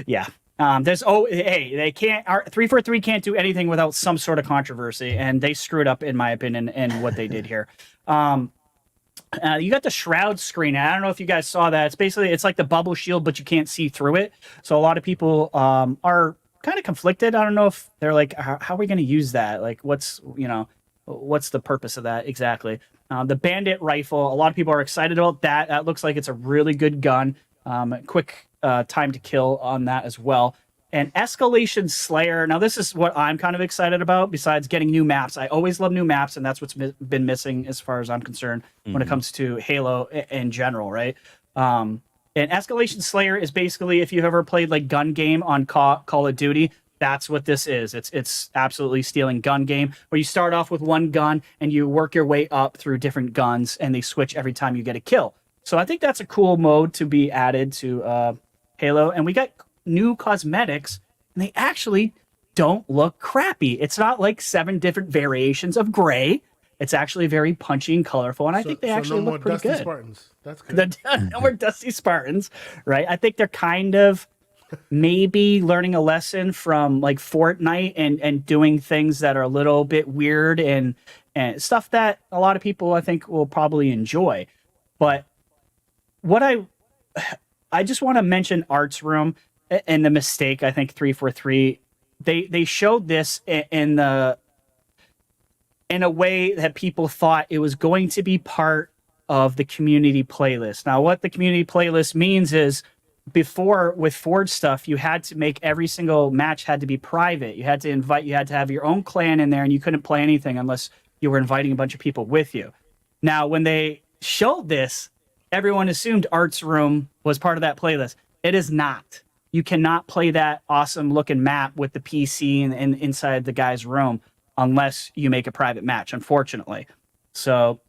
Yeah. They can't. 343 can't do anything without some sort of controversy, and they screwed up in my opinion in what they did here. You got the shroud screen. I don't know if you guys saw that. It's like the bubble shield, but you can't see through it. So a lot of people are kind of conflicted. I don't know if they're like, how are we going to use that? Like, what's the purpose of that exactly? The Bandit rifle. A lot of people are excited about that. That looks like it's a really good gun. Quick time to kill on that as well. And Escalation Slayer. Now, this is what I'm kind of excited about, besides getting new maps. I always love new maps, and that's what's been missing as far as I'm concerned when it comes to Halo in general, right? And Escalation Slayer is basically, if you've ever played like gun game on Call of Duty, that's what this is. It's absolutely stealing gun game, where you start off with one gun and you work your way up through different guns, and they switch every time you get a kill. So I think that's a cool mode to be added to Halo. And we got new cosmetics, and they actually don't look crappy. It's not like 7 different variations of gray. It's actually very punchy and colorful, and I think they actually look pretty good.
Spartans. That's good.
No more Dusty Spartans, right? I think they're kind of maybe learning a lesson from like Fortnite and doing things that are a little bit weird and stuff that a lot of people I think will probably enjoy. But what I just want to mention Art's room and the mistake. I think 343 they showed this in a way that people thought it was going to be part of the community playlist. Now, what the community playlist means is, before with Forge stuff, you had to make every single match had to be private. You had to have your own clan in there, and you couldn't play anything unless you were inviting a bunch of people with you. Now, when they showed this, everyone assumed Art's room was part of that playlist. It is not. You cannot play that awesome looking map with the PC and inside the guy's room unless you make a private match, unfortunately. So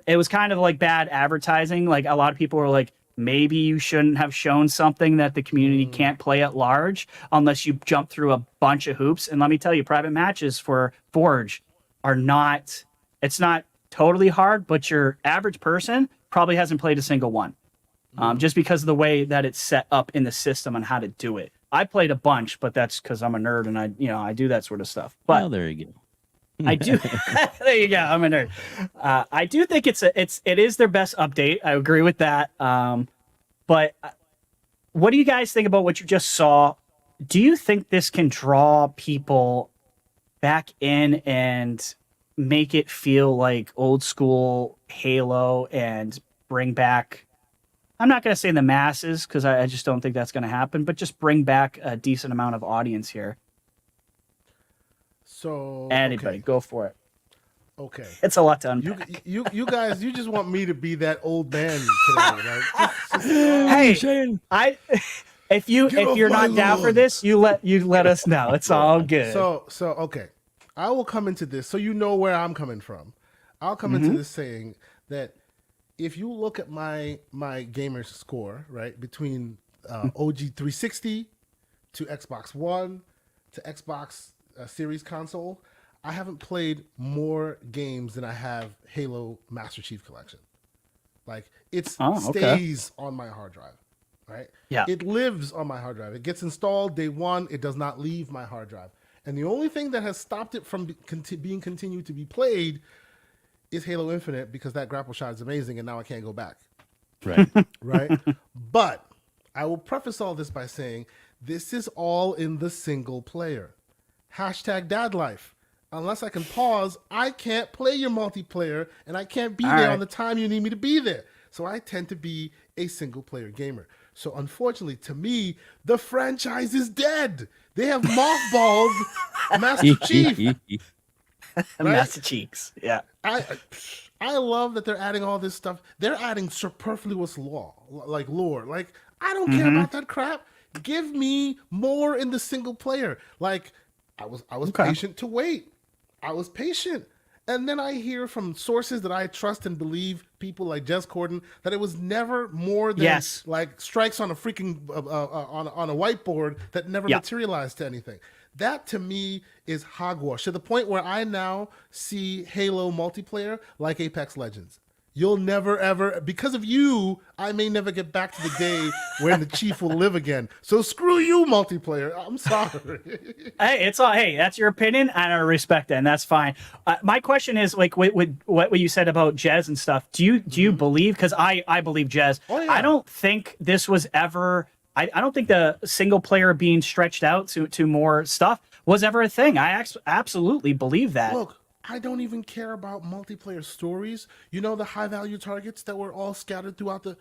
it was kind of like bad advertising. Like, a lot of people were like, maybe you shouldn't have shown something that the community can't play at large unless you jump through a bunch of hoops. And let me tell you, private matches for Forge are not, it's not totally hard, but your average person probably hasn't played a single one. Just because of the way that it's set up in the system on how to do it. I played a bunch, but that's because I'm a nerd and I do that sort of stuff. But
Well, there you go.
I do. There you go. I'm a nerd. I do think it is their best update. I agree with that. But what do you guys think about what you just saw? Do you think this can draw people back in and make it feel like old school Halo and bring back? I'm not going to say the masses because I just don't think that's going to happen, but just bring back a decent amount of audience here.
So
Anybody, go for it.
Okay.
It's a lot to unpack.
You guys, you just want me to be that old man today, right?
Hey,
Shane.
if you're
off my
not down for
lawn.
this, you let us know. It's all good.
So okay. I will come into this so you know where I'm coming from. I'll come into this saying that if you look at my gamer score, right, between OG 360 to Xbox One to Xbox Series console, I haven't played more games than I have Halo Master Chief Collection. Like it stays on my hard drive, right?
Yeah.
It lives on my hard drive. It gets installed day one. It does not leave my hard drive. And the only thing that has stopped it from being continued to be played is Halo Infinite because that grapple shot is amazing and now I can't go back.
Right.
Right? But I will preface all this by saying this is all in the single player. Hashtag dad life. Unless I can pause, I can't play your multiplayer and I can't be there on the time you need me to be there. So I tend to be a single player gamer. So unfortunately, to me, the franchise is dead. They have mothballed Master Chief. Right?
Master Cheeks. Yeah.
I love that they're adding all this stuff. They're adding superfluous lore. Like I don't care about that crap. Give me more in the single player. Like I was patient to wait. I was patient. And then I hear from sources that I trust and believe, people like Jez Corden, that it was never more than like strikes on a freaking on a whiteboard that never materialized to anything. That to me is hogwash to the point where I now see Halo multiplayer like Apex Legends. You'll never ever, because of you, I may never get back to the day when the Chief will live again. So screw you, multiplayer. I'm sorry.
Hey, that's your opinion, and I respect that, and that's fine. My question is, like, with what you said about Jez and stuff, do you believe? Because I believe Jez.
Oh, yeah.
I don't think this was ever. I don't think the single player being stretched out to more stuff was ever a thing. I absolutely believe that.
Look, I don't even care about multiplayer stories. You know, the high value targets that were all scattered throughout the.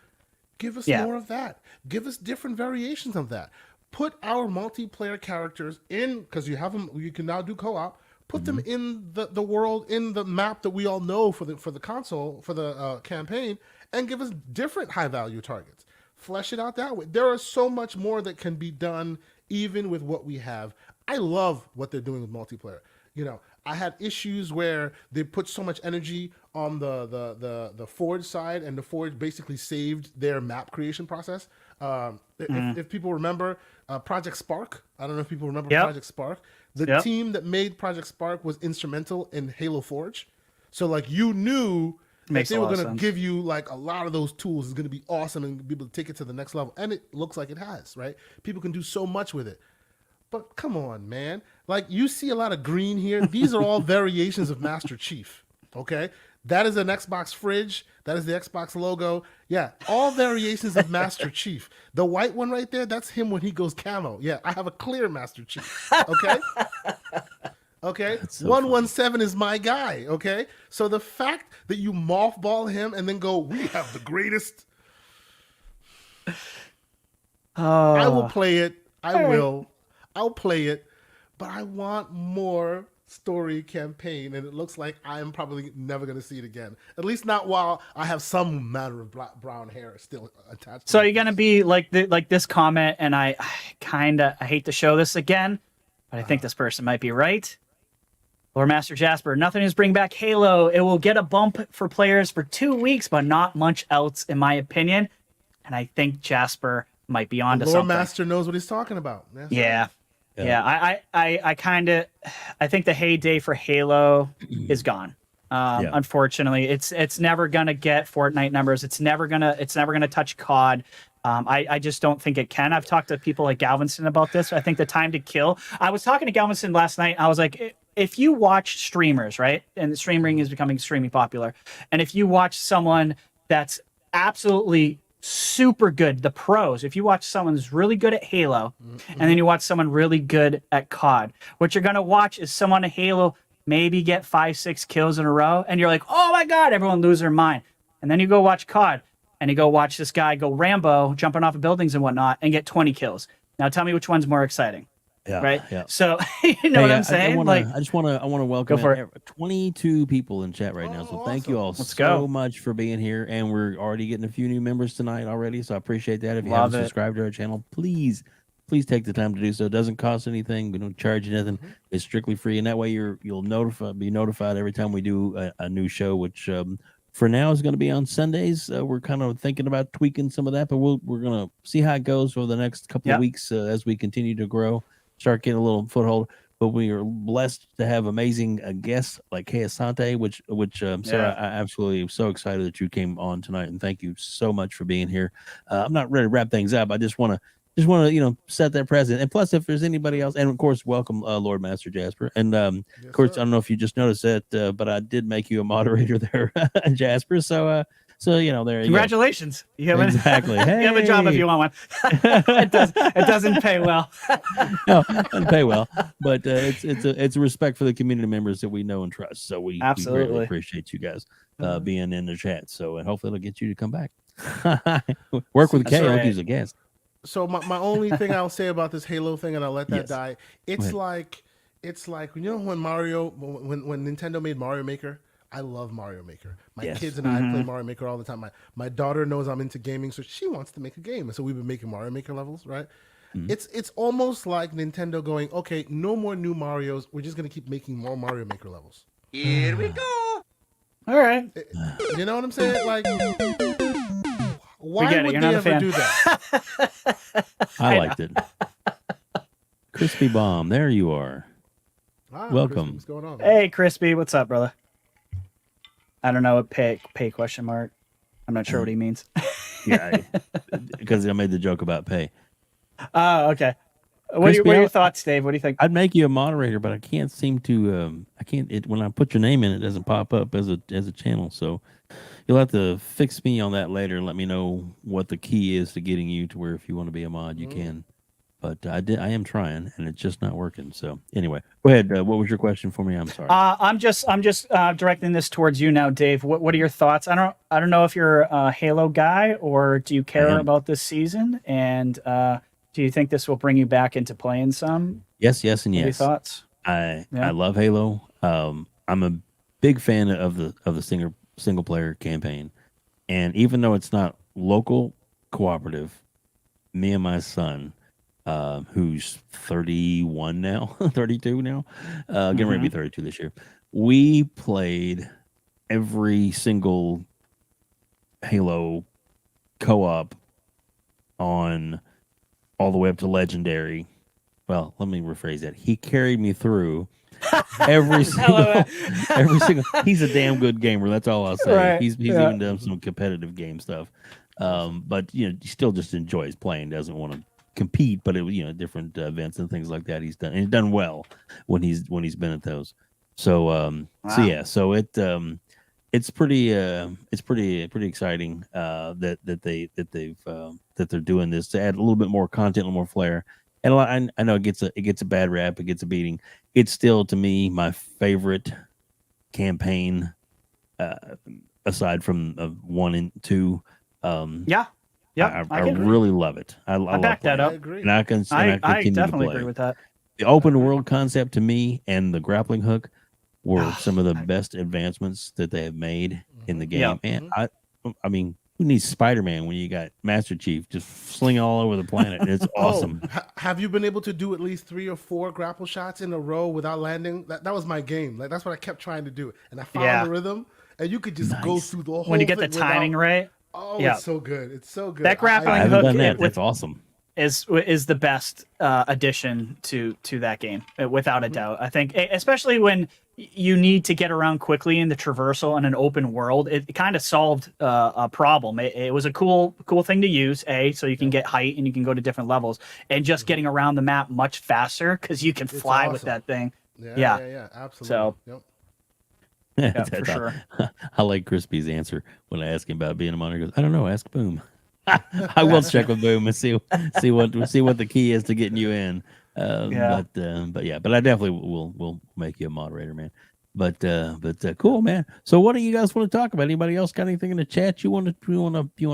Give us more of that. Give us different variations of that. Put our multiplayer characters in, because you have them. You can now do co-op. Put them in the world, in the map that we all know for the console, for the campaign, and give us different high value targets. Flesh it out that way. There is so much more that can be done even with what we have. I love what they're doing with multiplayer. You know, I had issues where they put so much energy on the Forge side, and the Forge basically saved their map creation process. If people remember Project Spark, I don't know if people remember Project Spark. The team that made Project Spark was instrumental in Halo Forge. So like you knew that they were going to give you like a lot of those tools. It's going to be awesome and be able to take it to the next level. And it looks like it has, right? People can do so much with it. But come on, man. Like, you see a lot of green here. These are all variations of Master Chief, okay? That is an Xbox fridge. That is the Xbox logo. Yeah, all variations of Master Chief. The white one right there, that's him when he goes camo. Yeah, I have a clear Master Chief, okay? Okay? So 117 is my guy, okay? So the fact that you mothball him and then go, we have the greatest... I will play it. I will. I'll play it, but I want more story campaign, and it looks like I'm probably never going to see it again. At least not while I have some matter of brown hair still attached.
So you're going to be like this comment, and I hate to show this again, but I think this person might be right. Lord Master Jasper, nothing is bring back Halo. It will get a bump for players for 2 weeks, but not much else, in my opinion. And I think Jasper might be onto something.
Lord Master knows what he's talking about.
Yeah. I think the heyday for Halo is gone. Unfortunately, it's never gonna get Fortnite numbers. It's never gonna touch COD. I just don't think it can. I've talked to people like Galveston about this. I think the time to kill. I was talking to Galveston last night. I was like, if you watch streamers, right, and streaming is becoming extremely popular, and if you watch someone that's absolutely super good, the pros, if you watch someone who's really good at Halo, and then you watch someone really good at COD, what you're going to watch is someone at Halo maybe get 5-6 kills in a row, and you're like, oh my God, everyone lose their mind. And then you go watch COD, and you go watch this guy go Rambo, jumping off of buildings and whatnot, and get 20 kills. Now tell me which one's more exciting.
Yeah,
right.
Yeah.
So you know what I'm saying?
I just want to welcome
Go for it.
22 people in chat right now. So thank you all so much for being here. And we're already getting a few new members tonight already. So I appreciate that. If you haven't subscribed to our channel, please take the time to do so. It doesn't cost anything. We don't charge you nothing. It's strictly free. And that way you'll be notified every time we do a new show, which for now is going to be on Sundays. We're kind of thinking about tweaking some of that, but we're going to see how it goes over the next couple of weeks as we continue to grow. Start getting a little foothold, but we are blessed to have amazing guests like Asante, which Sarah, I absolutely am so excited that you came on tonight, and thank you so much for being here. I'm not ready to wrap things up. I just want to set that precedent, and plus, if there's anybody else, and of course, welcome Lord Master Jasper, and of course, I don't know if you just noticed that, but I did make you a moderator there, Jasper. So there you go.
Congratulations. You have
exactly. Hey.
You have a job if you want one. It doesn't pay well.
No, it doesn't pay well, but it's a respect for the community members that we know and trust. So we really appreciate you guys being in the chat. So and hopefully it'll get you to come back. Work with Kay. I'll use a guest.
So my only thing I'll say about this Halo thing, and I'll let that die. It's like when Nintendo made Mario Maker. I love Mario Maker. My kids and I play Mario Maker all the time. My daughter knows I'm into gaming, so she wants to make a game. And so we've been making Mario Maker levels, right? It's almost like Nintendo going, okay, no more new Marios. We're just going to keep making more Mario Maker levels.
Here we go.
All right.
You know what I'm saying? Like, why would they ever do that?
I liked it. Crispy Bomb, there you are. Welcome.
What's going on?
Hey, Crispy, what's up, brother? I don't know what pay question mark. I'm not sure what he means.
Because I made the joke about pay.
Oh, okay. What are your thoughts, Dave? What do you think?
I'd make you a moderator, but I can't seem to. When I put your name in, it doesn't pop up as a channel. So you'll have to fix me on that later and let me know what the key is to getting you to where if you want to be a mod, you can. But I am trying, and it's just not working. So anyway, go ahead. What was your question for me? I'm sorry.
I'm just directing this towards you now, Dave. What are your thoughts? I don't know if you're a Halo guy or do you care about this season, and do you think this will bring you back into playing some?
Yes, and yes.
Your thoughts?
I love Halo. I'm a big fan of the single player campaign, and even though it's not local cooperative, me and my son. Who's 31 now, 32 now, getting ready to be 32 this year. We played every single Halo co-op on all the way up to Legendary. Well, let me rephrase that. He carried me through every single. He's a damn good gamer. That's all I'll say.
Right.
He's even done some competitive game stuff. But he still just enjoys playing. Doesn't want to compete, but different events and things like that he's done well when he's been at those. So it's pretty exciting that they're doing this to add a little bit more content, a little more flair. And I know it gets a bad rap, it gets a beating. It's still to me my favorite campaign aside from 1 and 2. I really love it. I
back that up.
I agree.
And I continue
I definitely
to play.
agree with that.
The open world concept to me and the grappling hook were some of the best advancements that they have made in the game. And I mean, who needs Spider-Man when you got Master Chief just slinging all over the planet? It's awesome.
Have you been able to do at least 3 or 4 grapple shots in a row without landing? That was my game. Like that's what I kept trying to do, and I found the rhythm. And you could just go through the whole
when you get the timing right.
Oh, it's so good. It's so good.
That grappling
I
hook
that's awesome.
Is the best addition to that game, without a doubt. I think, especially when you need to get around quickly in the traversal in an open world, it kind of solved a problem. It was a cool thing to use, so you can get height and you can go to different levels, and just getting around the map much faster because you can fly with
awesome.
that thing.
Yeah, absolutely.
So
Yep.
yeah, for sure.
I like Crispy's answer when I ask him about being a monitor. He goes, I don't know, ask Boom. I will check with Boom and see what the key is to getting you in. But I definitely will make you a moderator, man. But cool, man. So what do you guys want to talk about? Anybody else got anything in the chat you want to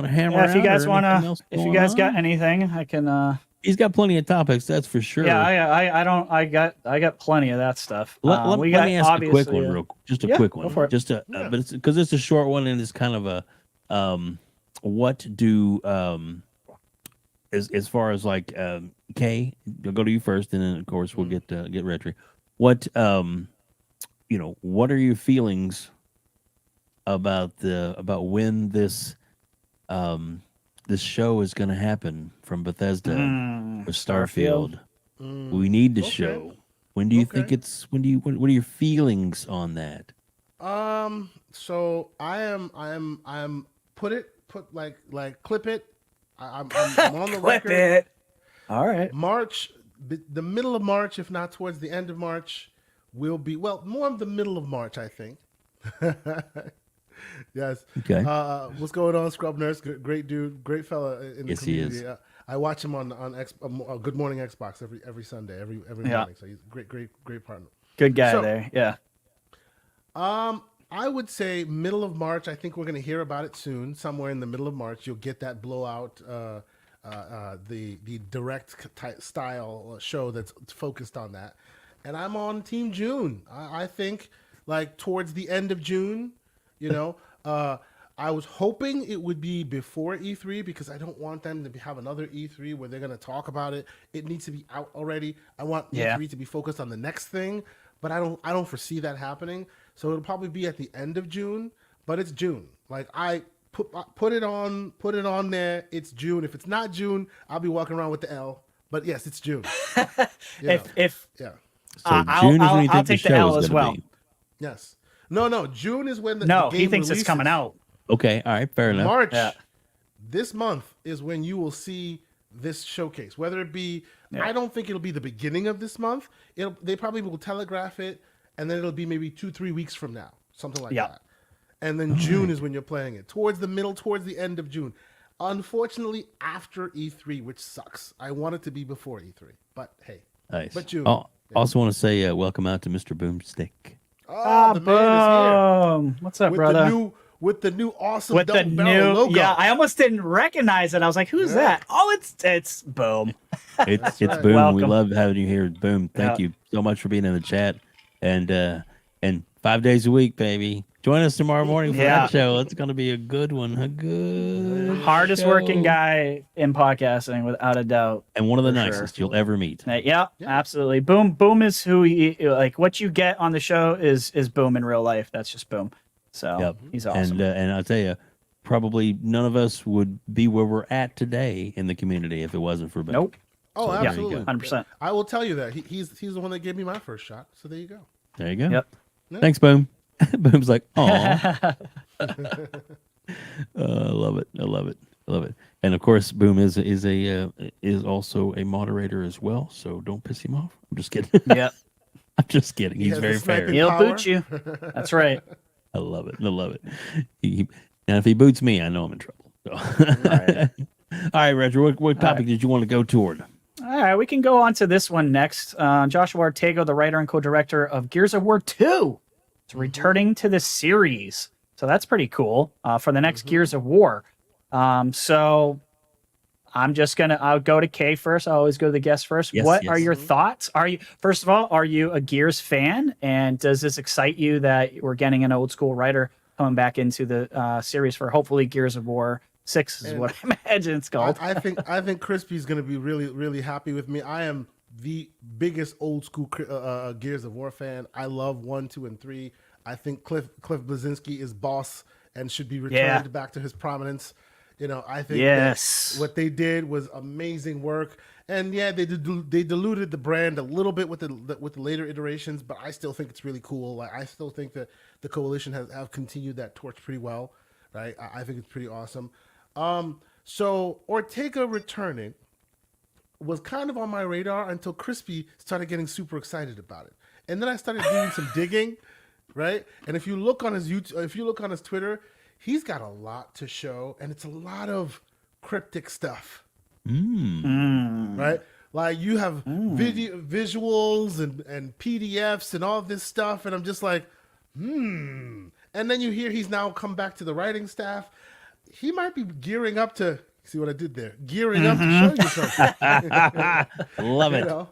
hammer out?
If you guys
want to,
if you guys got anything, I can.
He's got plenty of topics, that's for sure.
Yeah, I got plenty of that stuff.
Let me ask a quick one, just a quick one,
for it.
just a but it's because it's a short one and it's kind of a what do as far as like Kay, I'll go to you first, and then of course we'll get RHETRI. What what are your feelings about when this this show is going to happen from Bethesda or Starfield? We need the show. When do you think it's? What are your feelings on that?
So I'm clip it. I'm on the
Clip
record.
it. All right.
March, the middle of March, if not towards the end of March, will be more of the middle of March, I think. Yes.
Okay.
What's going on, Scrub Nurse? Great dude, great fella in the community.
He is.
I watch him on Good Morning Xbox every Sunday, every morning. So he's a great partner.
Good guy there. Yeah.
I would say middle of March. I think we're going to hear about it soon. Somewhere in the middle of March, you'll get that blowout, the direct style show that's focused on that. And I'm on Team June. I think like towards the end of June, I was hoping it would be before E3 because I don't want them to have another E3 where they're going to talk about it. It needs to be out already. I want E3 to be focused on the next thing, but I don't foresee that happening. So it'll probably be at the end of June, but it's June. Like I put it on there. It's June. If it's not June, I'll be walking around with the L. But yes, it's June.
So
June is
when you think the show
L
is
as
gonna
well.
be.
Yes. No. June is when the
No,
game
he thinks
releases.
it's coming out.
Okay, all right, fair enough.
March.
Yeah.
This month is when you will see this showcase. Whether it be, I don't think it'll be the beginning of this month. They probably will telegraph it, and then it'll be maybe 2-3 weeks from now, something like that. And then June is when you're playing it. Towards the end of June. Unfortunately, after E3, which sucks. I want it to be before E3, but hey.
Nice.
But June.
Also want to say welcome out to Mr. Boomstick.
Oh, the man is here.
What's up, brother?
With the new awesome
With the
double barrel logo.
Yeah, I almost didn't recognize it. I was like, "Who's that?" Oh, it's Boom.
It's
right.
Boom.
Welcome.
We love having you here, Boom. Thank you so much for being in the chat, and 5 days a week, baby. Join us tomorrow morning for that show. It's going to be a good one. A good
Hardest
show.
working guy in podcasting, without a doubt,
and one of the
for
nicest you'll ever meet.
Yeah, absolutely. Boom is who what you get on the show is Boom in real life. That's just Boom. So he's awesome.
And I'll tell you, probably none of us would be where we're at today in the community if it wasn't for Boom.
Nope.
Oh,
So,
absolutely.
100%.
I will tell you that. He's the one that gave me my first shot. So there you go.
There you go.
Yep.
Thanks, Boom. Boom's like, oh, I love it. And of course, Boom is also a moderator as well. So don't piss him off. I'm just kidding.
Yep.
I'm just kidding. He's
has
very
the sniping
fair.
He'll
power.
boot you. That's right.
I love it. And if he boots me, I know I'm in trouble. So. All right, Roger. What topic did you want to go toward?
All right, we can go on to this one next. Joshua Ortega, the writer and co-director of Gears of War 2, is returning to the series. So that's pretty cool for the next Gears of War. So I'll go to Kay first. I always go to the guest first. What are your thoughts? First of all, are you a Gears fan? And does this excite you that we're getting an old school writer coming back into the series for hopefully Gears of War 6 is what I imagine it's called.
I think Crispy's going to be really, really happy with me. I am the biggest old school Gears of War fan. I love 1, 2, and 3. I think Cliff Bleszinski is boss and should be returned back to his prominence. I think that what they did was amazing work. And yeah, they diluted the brand a little bit with the later iterations, but I still think it's really cool. Like I still think that the Coalition have continued that torch pretty well, right? I think it's pretty awesome. So Ortega returning was kind of on my radar until Crispy started getting super excited about it, and then I started doing some digging, right? And if you look on his YouTube, if you look on his Twitter, he's got a lot to show, and it's a lot of cryptic stuff. Right, like you have visuals and PDFs and all this stuff, and I'm just like, and then you hear he's now come back to the writing staff. He might be gearing up to see what I did there, gearing up to show you something.
Love it.
know?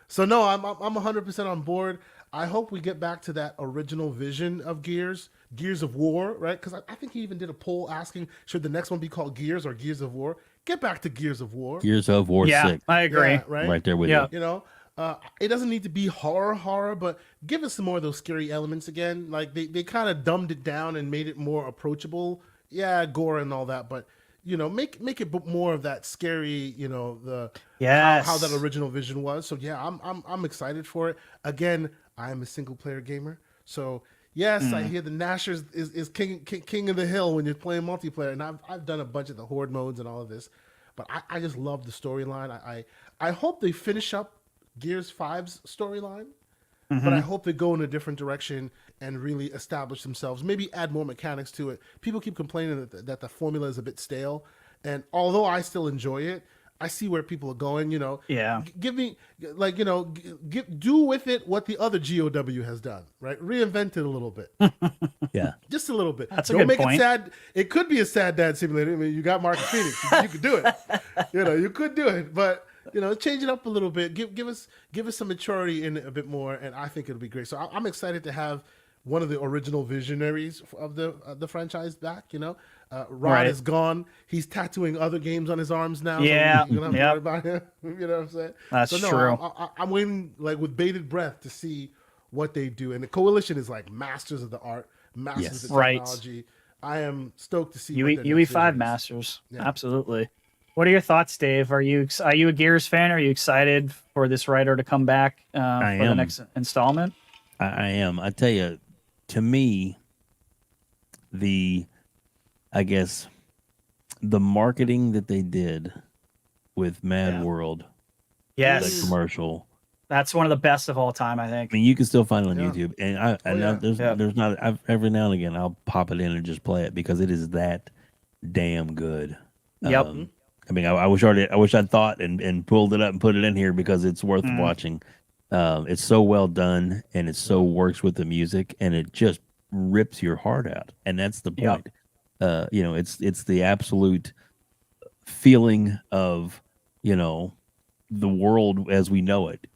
So no, I'm 100% on board. I hope we get back to that original vision of Gears of War, right? Because I think he even did a poll asking, should the next one be called Gears or Gears of War? Get back to Gears of War.
Gears of War 6.
I agree.
Yeah,
Right there with you.
You know, it doesn't need to be horror, but give us some more of those scary elements again. Like they kind of dumbed it down and made it more approachable. Yeah, gore and all that, but you know, make it more of that scary. You know, how that original vision was. So yeah, I'm excited for it. Again, I am a single player gamer, so yes, I hear the Nashers is king of the hill when you're playing multiplayer, and I've done a bunch of the horde modes and all of this, but I just love the storyline. I hope they finish up Gears 5's storyline, but I hope they go in a different direction and really establish themselves. Maybe add more mechanics to it. People keep complaining that the formula is a bit stale, and although I still enjoy it, I see where people are going. You know, give me like do with it what the other GOW has done, right? Reinvent it a little bit, just a little bit.
That's a
Don't
good
make
point.
it sad. It could be a sad dad simulator. I mean, you got Marcus Phoenix, you could do it. You could do it, but change it up a little bit. Give us some maturity in it a bit more, and I think it'll be great. So I'm excited to have one of the original visionaries of the franchise back. Rod is gone. He's tattooing other games on his arms now.
Yeah,
so you don't have to worry about him. You know what I'm saying?
That's true.
I'm waiting like with bated breath to see what they do. And the Coalition is like masters of the art, masters of the technology. I am stoked to see
UE5 masters. Yeah. Absolutely. What are your thoughts, Dave? Are you a Gears fan? Are you excited for this writer to come back for the next installment?
I am. I tell you, to me, I guess the marketing that they did with Mad World,
yes,
the commercial,
that's one of the best of all time. I think.
I mean, you can still find it on YouTube, and there's not. Every now and again, I'll pop it in and just play it because it is that damn good.
Yep.
I mean, I wish I'd thought and pulled it up and put it in here because it's worth watching. It's so well done, and it so works with the music, and it just rips your heart out, and that's the point. It's the absolute feeling of the world as we know it,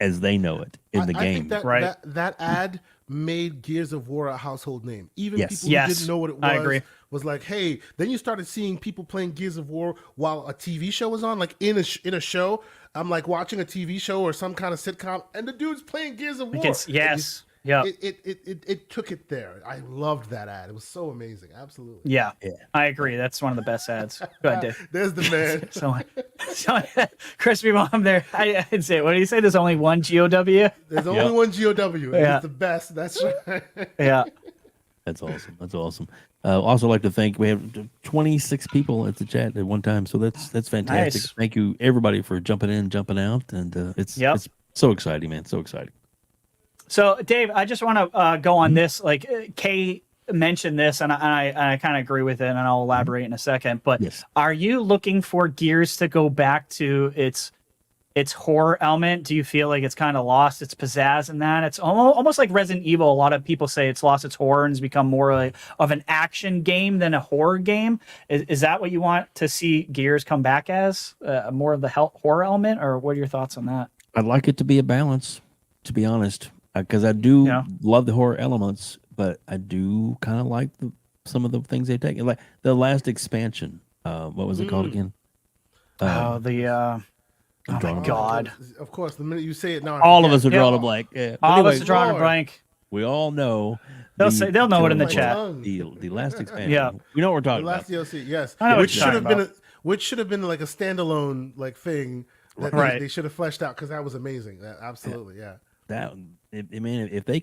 as they know it in the game.
I think that ad made Gears of War a household name. Even people who didn't know what it was.
I agree.
Was like, hey, then you started seeing people playing Gears of War while a TV show was on, like in a show. I'm like watching a TV show or some kind of sitcom, and the dude's playing Gears of War. It took it there. I loved that ad. It was so amazing. Absolutely.
Yeah. I agree. That's one of the best ads. Go ahead, Dave.
There's the man.
so Crispy Mom there. I'd say, what do you say? There's only one GOW?
There's only one GOW. It's the best. That's right.
Yeah.
That's awesome. Also like to thank, we have 26 people at the chat at one time, so that's fantastic.
Nice.
Thank you everybody for jumping in, jumping out, and it's so exciting, man. So exciting.
So Dave, I just want to go on this. Like Kay mentioned this, and I kind of agree with it, and I'll elaborate in a second. But are you looking for Gears to go back to its horror element? Do you feel like it's kind of lost its pizzazz in that? It's almost like Resident Evil. A lot of people say it's lost its horror and has become more like of an action game than a horror game. Is that what you want to see Gears come back as? More of the horror element, or what are your thoughts on that?
I'd like it to be a balance, to be honest, because I do love the horror elements, but I do kind of like some of the things they take. Like the last expansion, what was it called again?
Oh my God!
Of course, the minute you say it now,
all of us are drawing a blank. Yeah.
All of us are drawing a blank.
We all know.
They'll know it in the chat.
The last expansion.
Yeah,
we know what we're talking
about.
The last
DLC, yes.
Which should
have been like a standalone like thing. that
Right.
they should have fleshed out because that was amazing. Absolutely, yeah.
That I mean, if they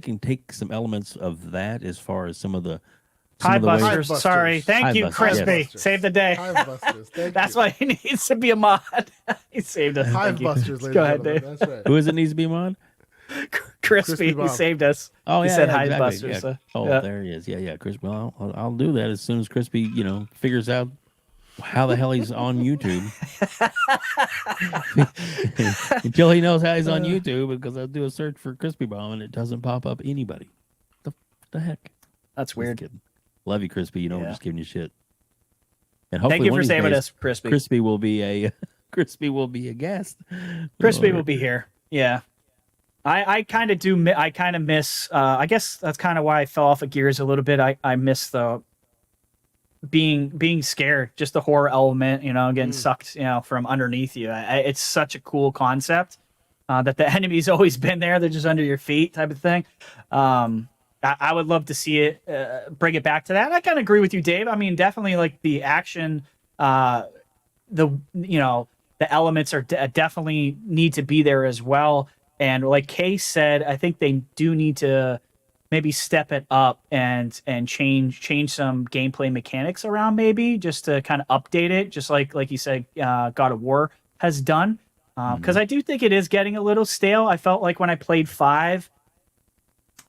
can take some elements of that as far as some of the ways,
Hivebusters.
Hivebusters.
Sorry. Thank you,
Hivebusters,
Crispy.
yes.
Saved the day.
Hivebusters. Thank
That's
you.
why he needs to be a mod. He saved us. Thank you.
Hivebusters, ladies
Go
and
ahead,
gentlemen.
Dave.
That's right.
who is it needs to be on?
Crispy, he
Bob.
saved us.
Oh
He
yeah,
said
yeah,
Hivebusters.
exactly.
So,
Oh,
yeah.
there he is. Yeah, Crispy. Well, I'll do that as soon as Crispy, figures out how the hell he's on YouTube. Until he knows how he's on YouTube, because I'll do a search for Crispy Bomb and it doesn't pop up anybody. The heck?
That's
Just
weird.
kidding. Love you, Crispy. We're
Yeah.
just giving you shit. And hopefully
Thank you
one
for
of these
saving
days,
us, Crispy.
Crispy will be a Crispy will be a guest.
Crispy
Or-
will be here. Yeah. I kind of do. I kind of miss. I guess that's kind of why I fell off of Gears a little bit. I miss the being scared, just the horror element. Getting sucked, from underneath you. It's such a cool concept that the enemy's always been there. They're just under your feet, type of thing. I would love to see it bring it back to that. I kind of agree with you, Dave. I mean, definitely like the action, the elements are definitely need to be there as well. And like Kay said, I think they do need to maybe step it up and change some gameplay mechanics around, maybe just to kind of update it, just like you said, God of War has done. Because I do think it is getting a little stale. I felt like when I played 5,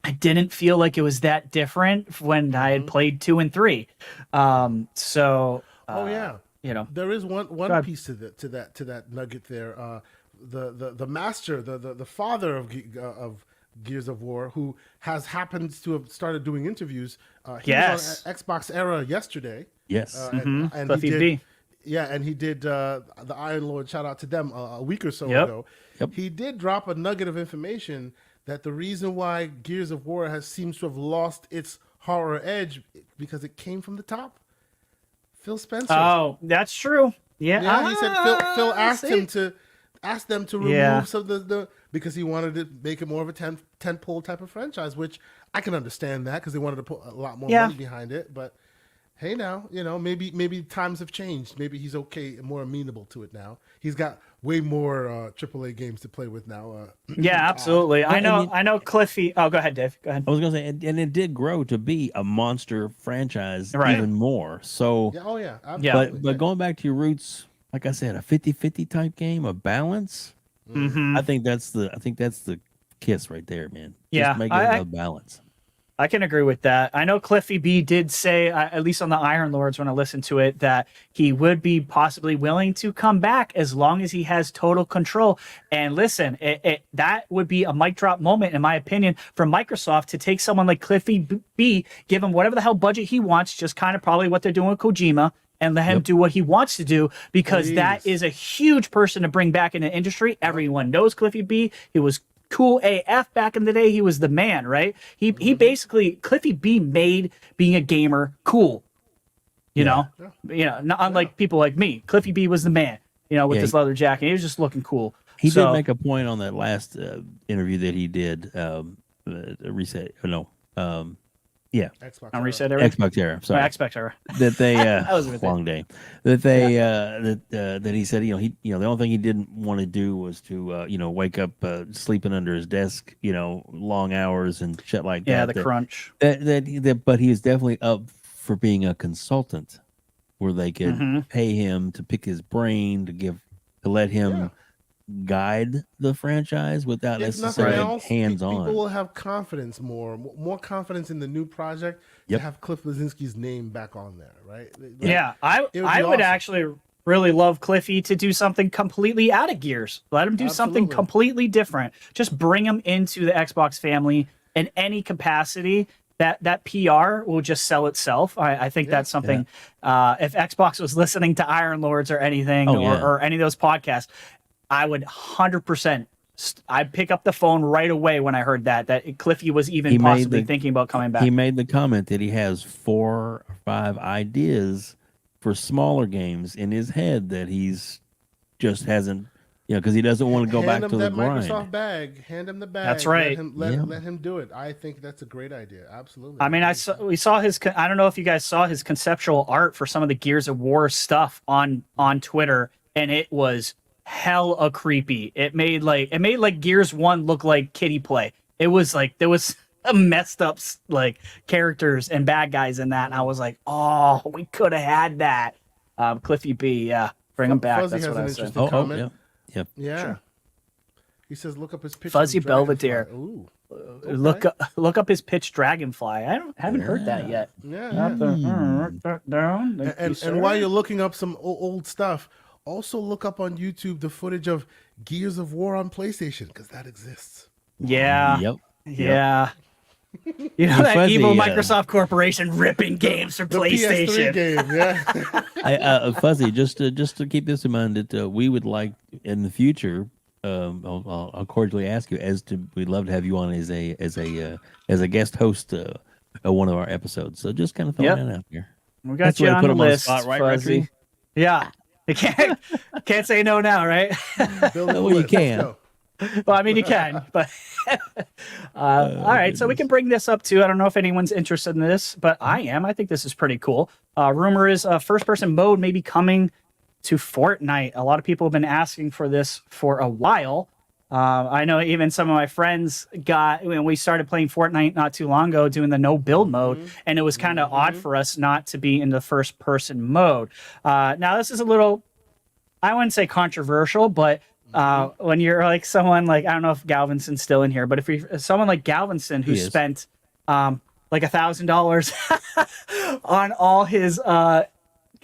I didn't feel like it was that different when I had played 2 and 3.
Oh yeah. There is one
ahead.
piece to that nugget there. The master, the father of Gears of War, who happens to have started doing interviews. He was on Xbox Era yesterday.
Yes.
And
Cliffy
he did,
B.
Yeah, and he did the Iron Lord. Shout out to them a week or so
Yep.
ago.
Yep.
He did drop a nugget of information that the reason why Gears of War seems to have lost its horror edge because it came from the top. Phil Spencer.
Oh, that's true. Yeah.
Yeah, he said Phil asked them to remove some of the because he wanted to make it more of a 10 pole type of franchise, which I can understand that because they wanted to put a lot more money behind it. But hey, now maybe times have changed. Maybe he's okay, more amenable to it now. He's got way more AAA games to play with now.
Yeah, absolutely. I
mean-
know Cliffy. Oh, go ahead, Dave. Go ahead.
I was gonna say, and it did grow to be a monster franchise
Right.
even more. So,
Yeah, oh yeah,
Yeah.
absolutely.
but going back to your roots, like I said, a 50-50 type game, a balance.
Mhm.
I think that's the kiss right there, man.
Yeah,
Just make it a balance.
I can agree with that. I know Cliffy B did say, at least on the Iron Lords when I listened to it, that he would be possibly willing to come back as long as he has total control. And listen, that would be a mic drop moment, in my opinion, for Microsoft to take someone like Cliffy B, give him whatever the hell budget he wants, just kind of probably what they're doing with Kojima, and let him do what he wants to do, because that is a huge person to bring back in the industry. Everyone knows Cliffy B. He was cool AF back in the day. He was the man, right? He basically, Cliffy B made being a gamer cool. Not unlike people like me. Cliffy B was the man, with his leather jacket. He was just looking cool.
He did make a point on that last interview that he did.
Xbox.
On Reset Era.
Xbox Era. Sorry,
Xbox Era.
that they
was a good
long day. That they that he said the only thing he didn't want to do was to wake up sleeping under his desk long hours and shit like that.
Yeah, the crunch.
But he is definitely up for being a consultant where they could pay him to pick his brain to let him guide the franchise without
If nothing
necessarily
else,
hands-on.
people will have confidence more confidence in the new project to have Cliff Blazinski's name back on there, right?
Yeah, I
It would be
would
awesome.
actually really love Cliffy to do something completely out of Gears. Let him do something
Absolutely.
completely different. Just bring him into the Xbox family in any capacity. That PR will just sell itself. I think that's something. If Xbox was listening to Iron Lords or anything, or any of those podcasts, I would 100%. I'd pick up the phone right away when I heard that Cliffy was even possibly thinking about coming back.
He made the comment that he has 4 or 5 ideas for smaller games in his head that he's just hasn't, because he doesn't want to go back to the grind.
Microsoft bag. Hand him the bag.
That's right.
Let him do it. I think that's a great idea. Absolutely.
I mean, we saw his. I don't know if you guys saw his conceptual art for some of the Gears of War stuff on Twitter, and it was hella creepy. It made like Gears 1 look like kiddie play. It was like there was messed up like characters and bad guys in that, and I was like, oh, we could have had that. Cliffy B, yeah, bring him back.
Fuzzy
That's
has
what
an
I said.
interesting comment.
Yep.
Yeah.
Sure.
He says, "Look up his pitch."
Fuzzy
from Dragonfly."
Belvedere.
Ooh.
Look up his pitch Dragonfly. I haven't heard that yet.
Yeah.
Write that down. Thank you,
And
sir.
while you're looking up some old stuff, also look up on YouTube the footage of Gears of War on PlayStation, because that exists.
Yeah.
Yep.
Yeah. You know
Hey,
that
Fuzzy,
evil Microsoft corporation ripping games from
The
PlayStation.
PS3 game, yeah.
Fuzzy, just to keep this in mind, that we would like in the future. I'll cordially ask you we'd love to have you on as a guest host of one of our episodes. So just kind of throw that out there.
We got
That's the
you
way to
on
put
the
him on the
list,
spot, right,
Fuzzy.
Retri?
Yeah. You can't say no now, right?
Build a
Well, you
list.
can.
Let's go.
Well, I mean, you can, but all right. So we can bring this up too. I don't know if anyone's interested in this, but I am. I think this is pretty cool. Rumor is first-person mode may be coming to Fortnite. A lot of people have been asking for this for a while. I know even some of my friends when we started playing Fortnite not too long ago, doing the no build mode, and it was kind of odd for us not to be in the first-person mode. Now this is a little, I wouldn't say controversial, but when you're like someone like, I don't know if Galvinson's still in here, but if you're someone like Galvinson who spent like $1,000 on all his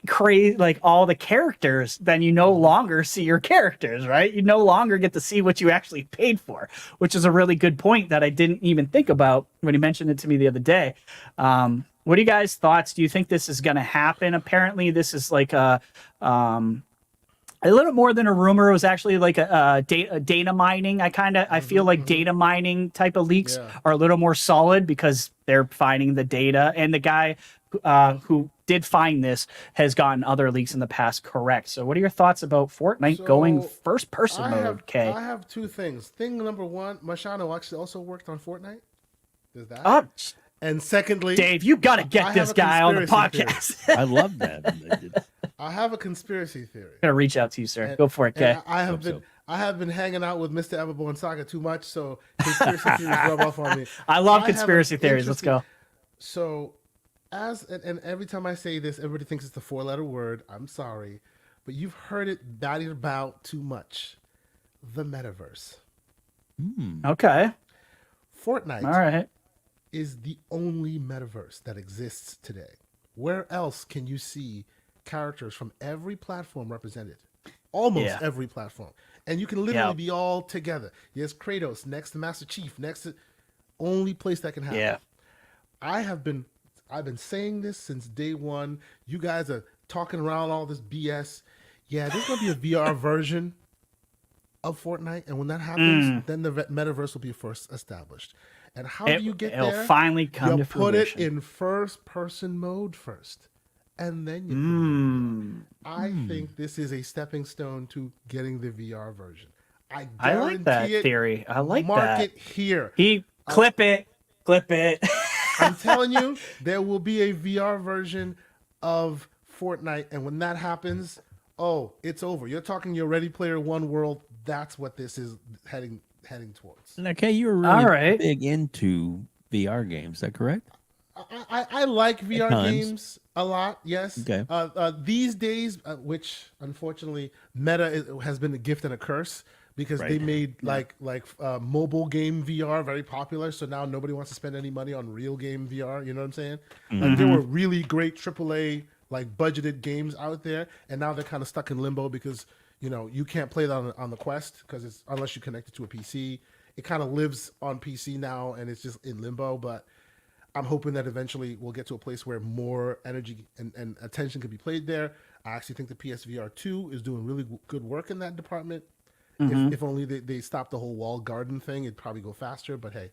crazy, like all the characters, then you no longer see your characters, right? You no longer get to see what you actually paid for, which is a really good point that I didn't even think about when he mentioned it to me the other day. What are you guys' thoughts? Do you think this is going to happen? Apparently this is like a little more than a rumor. It was actually like a data mining. I feel like data mining type of leaks are a little more solid because they're finding the data, and the guy who did find this has gotten other leaks in the past correct. So what are your thoughts about Fortnite going first person mode? Okay.
I have two things. Thing number one, Machado actually also worked on Fortnite. There's that. And secondly,
Dave, you got to get this guy on the podcast.
I love that.
I have a conspiracy theory.
I'm gonna reach out to you, sir. Go for it, Kay.
I have been hanging out with Mr. Everborn Saga too much, so conspiracy theories rub off on me.
I love conspiracy theories. Let's go.
So, and every time I say this, everybody thinks it's a 4-letter word. I'm sorry, but you've heard it batted about too much. The metaverse.
Okay.
Fortnite.
All right.
Is the only metaverse that exists today. Where else can you see characters from every platform represented? Almost every platform. And you can literally be all together. Yes, Kratos next to Master Chief, next to only place that can happen.
Yeah.
I've been saying this since day one. You guys are talking around all this BS. Yeah, there's gonna be a VR version of Fortnite, and when that happens, then the metaverse will be first established. And how do you get
it'll
there?
finally come to
put
fruition.
it in first-person mode first, and then you. I think this is a stepping stone to getting the VR version. I
like that theory. I like that.
Mark it here.
Clip it.
I'm telling you, there will be a VR version of Fortnite, and when that happens, it's over. You're talking your Ready Player One world. That's what this is heading towards.
Okay, you're really big into VR games. Is that correct?
I like VR games a lot. Yes.
Okay.
These days, which unfortunately Meta has been a gift and a curse, because they made like mobile game VR very popular. So now nobody wants to spend any money on real game VR. You know what I'm saying? Like, there were really great AAA like budgeted games out there, and now they're kind of stuck in limbo because you can't play that on the Quest because it's unless you connect it to a PC. It kind of lives on PC now, and it's just in limbo. But I'm hoping that eventually we'll get to a place where more energy and attention can be played there. I actually think the PSVR 2 is doing really good work in that department. If only they stop the whole walled garden thing, it'd probably go faster. But hey,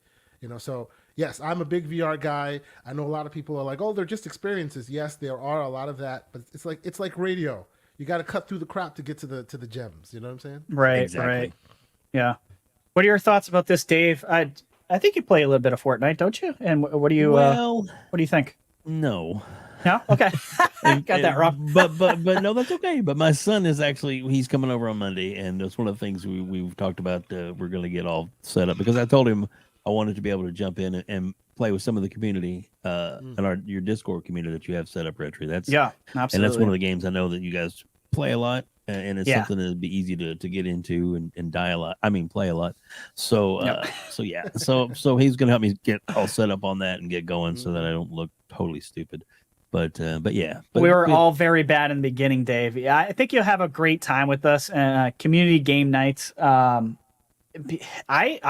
so yes, I'm a big VR guy. I know a lot of people are like, oh, they're just experiences. Yes, there are a lot of that, but it's like radio. You got to cut through the crap to get to the gems. You know what I'm saying?
Right.
Exactly.
Right. Yeah. What are your thoughts about this, Dave? I think you play a little bit of Fortnite, don't you? And what do you think?
No.
No, okay, got that wrong.
But no, that's okay. But my son is he's coming over on Monday, and that's one of the things we've talked about. We're going to get all set up because I told him I wanted to be able to jump in and play with some of the community and your Discord community that you have set up, RHETRI. That's
Absolutely.
and that's one of the games I know that you guys play a lot, and it's something that'd be easy to get into and die a lot. I mean, play a lot. So so he's gonna help me get all set up on that and get going so that I don't look totally stupid. But yeah,
we were all very bad in the beginning, Dave. Yeah, I think you'll have a great time with us. Community game nights. I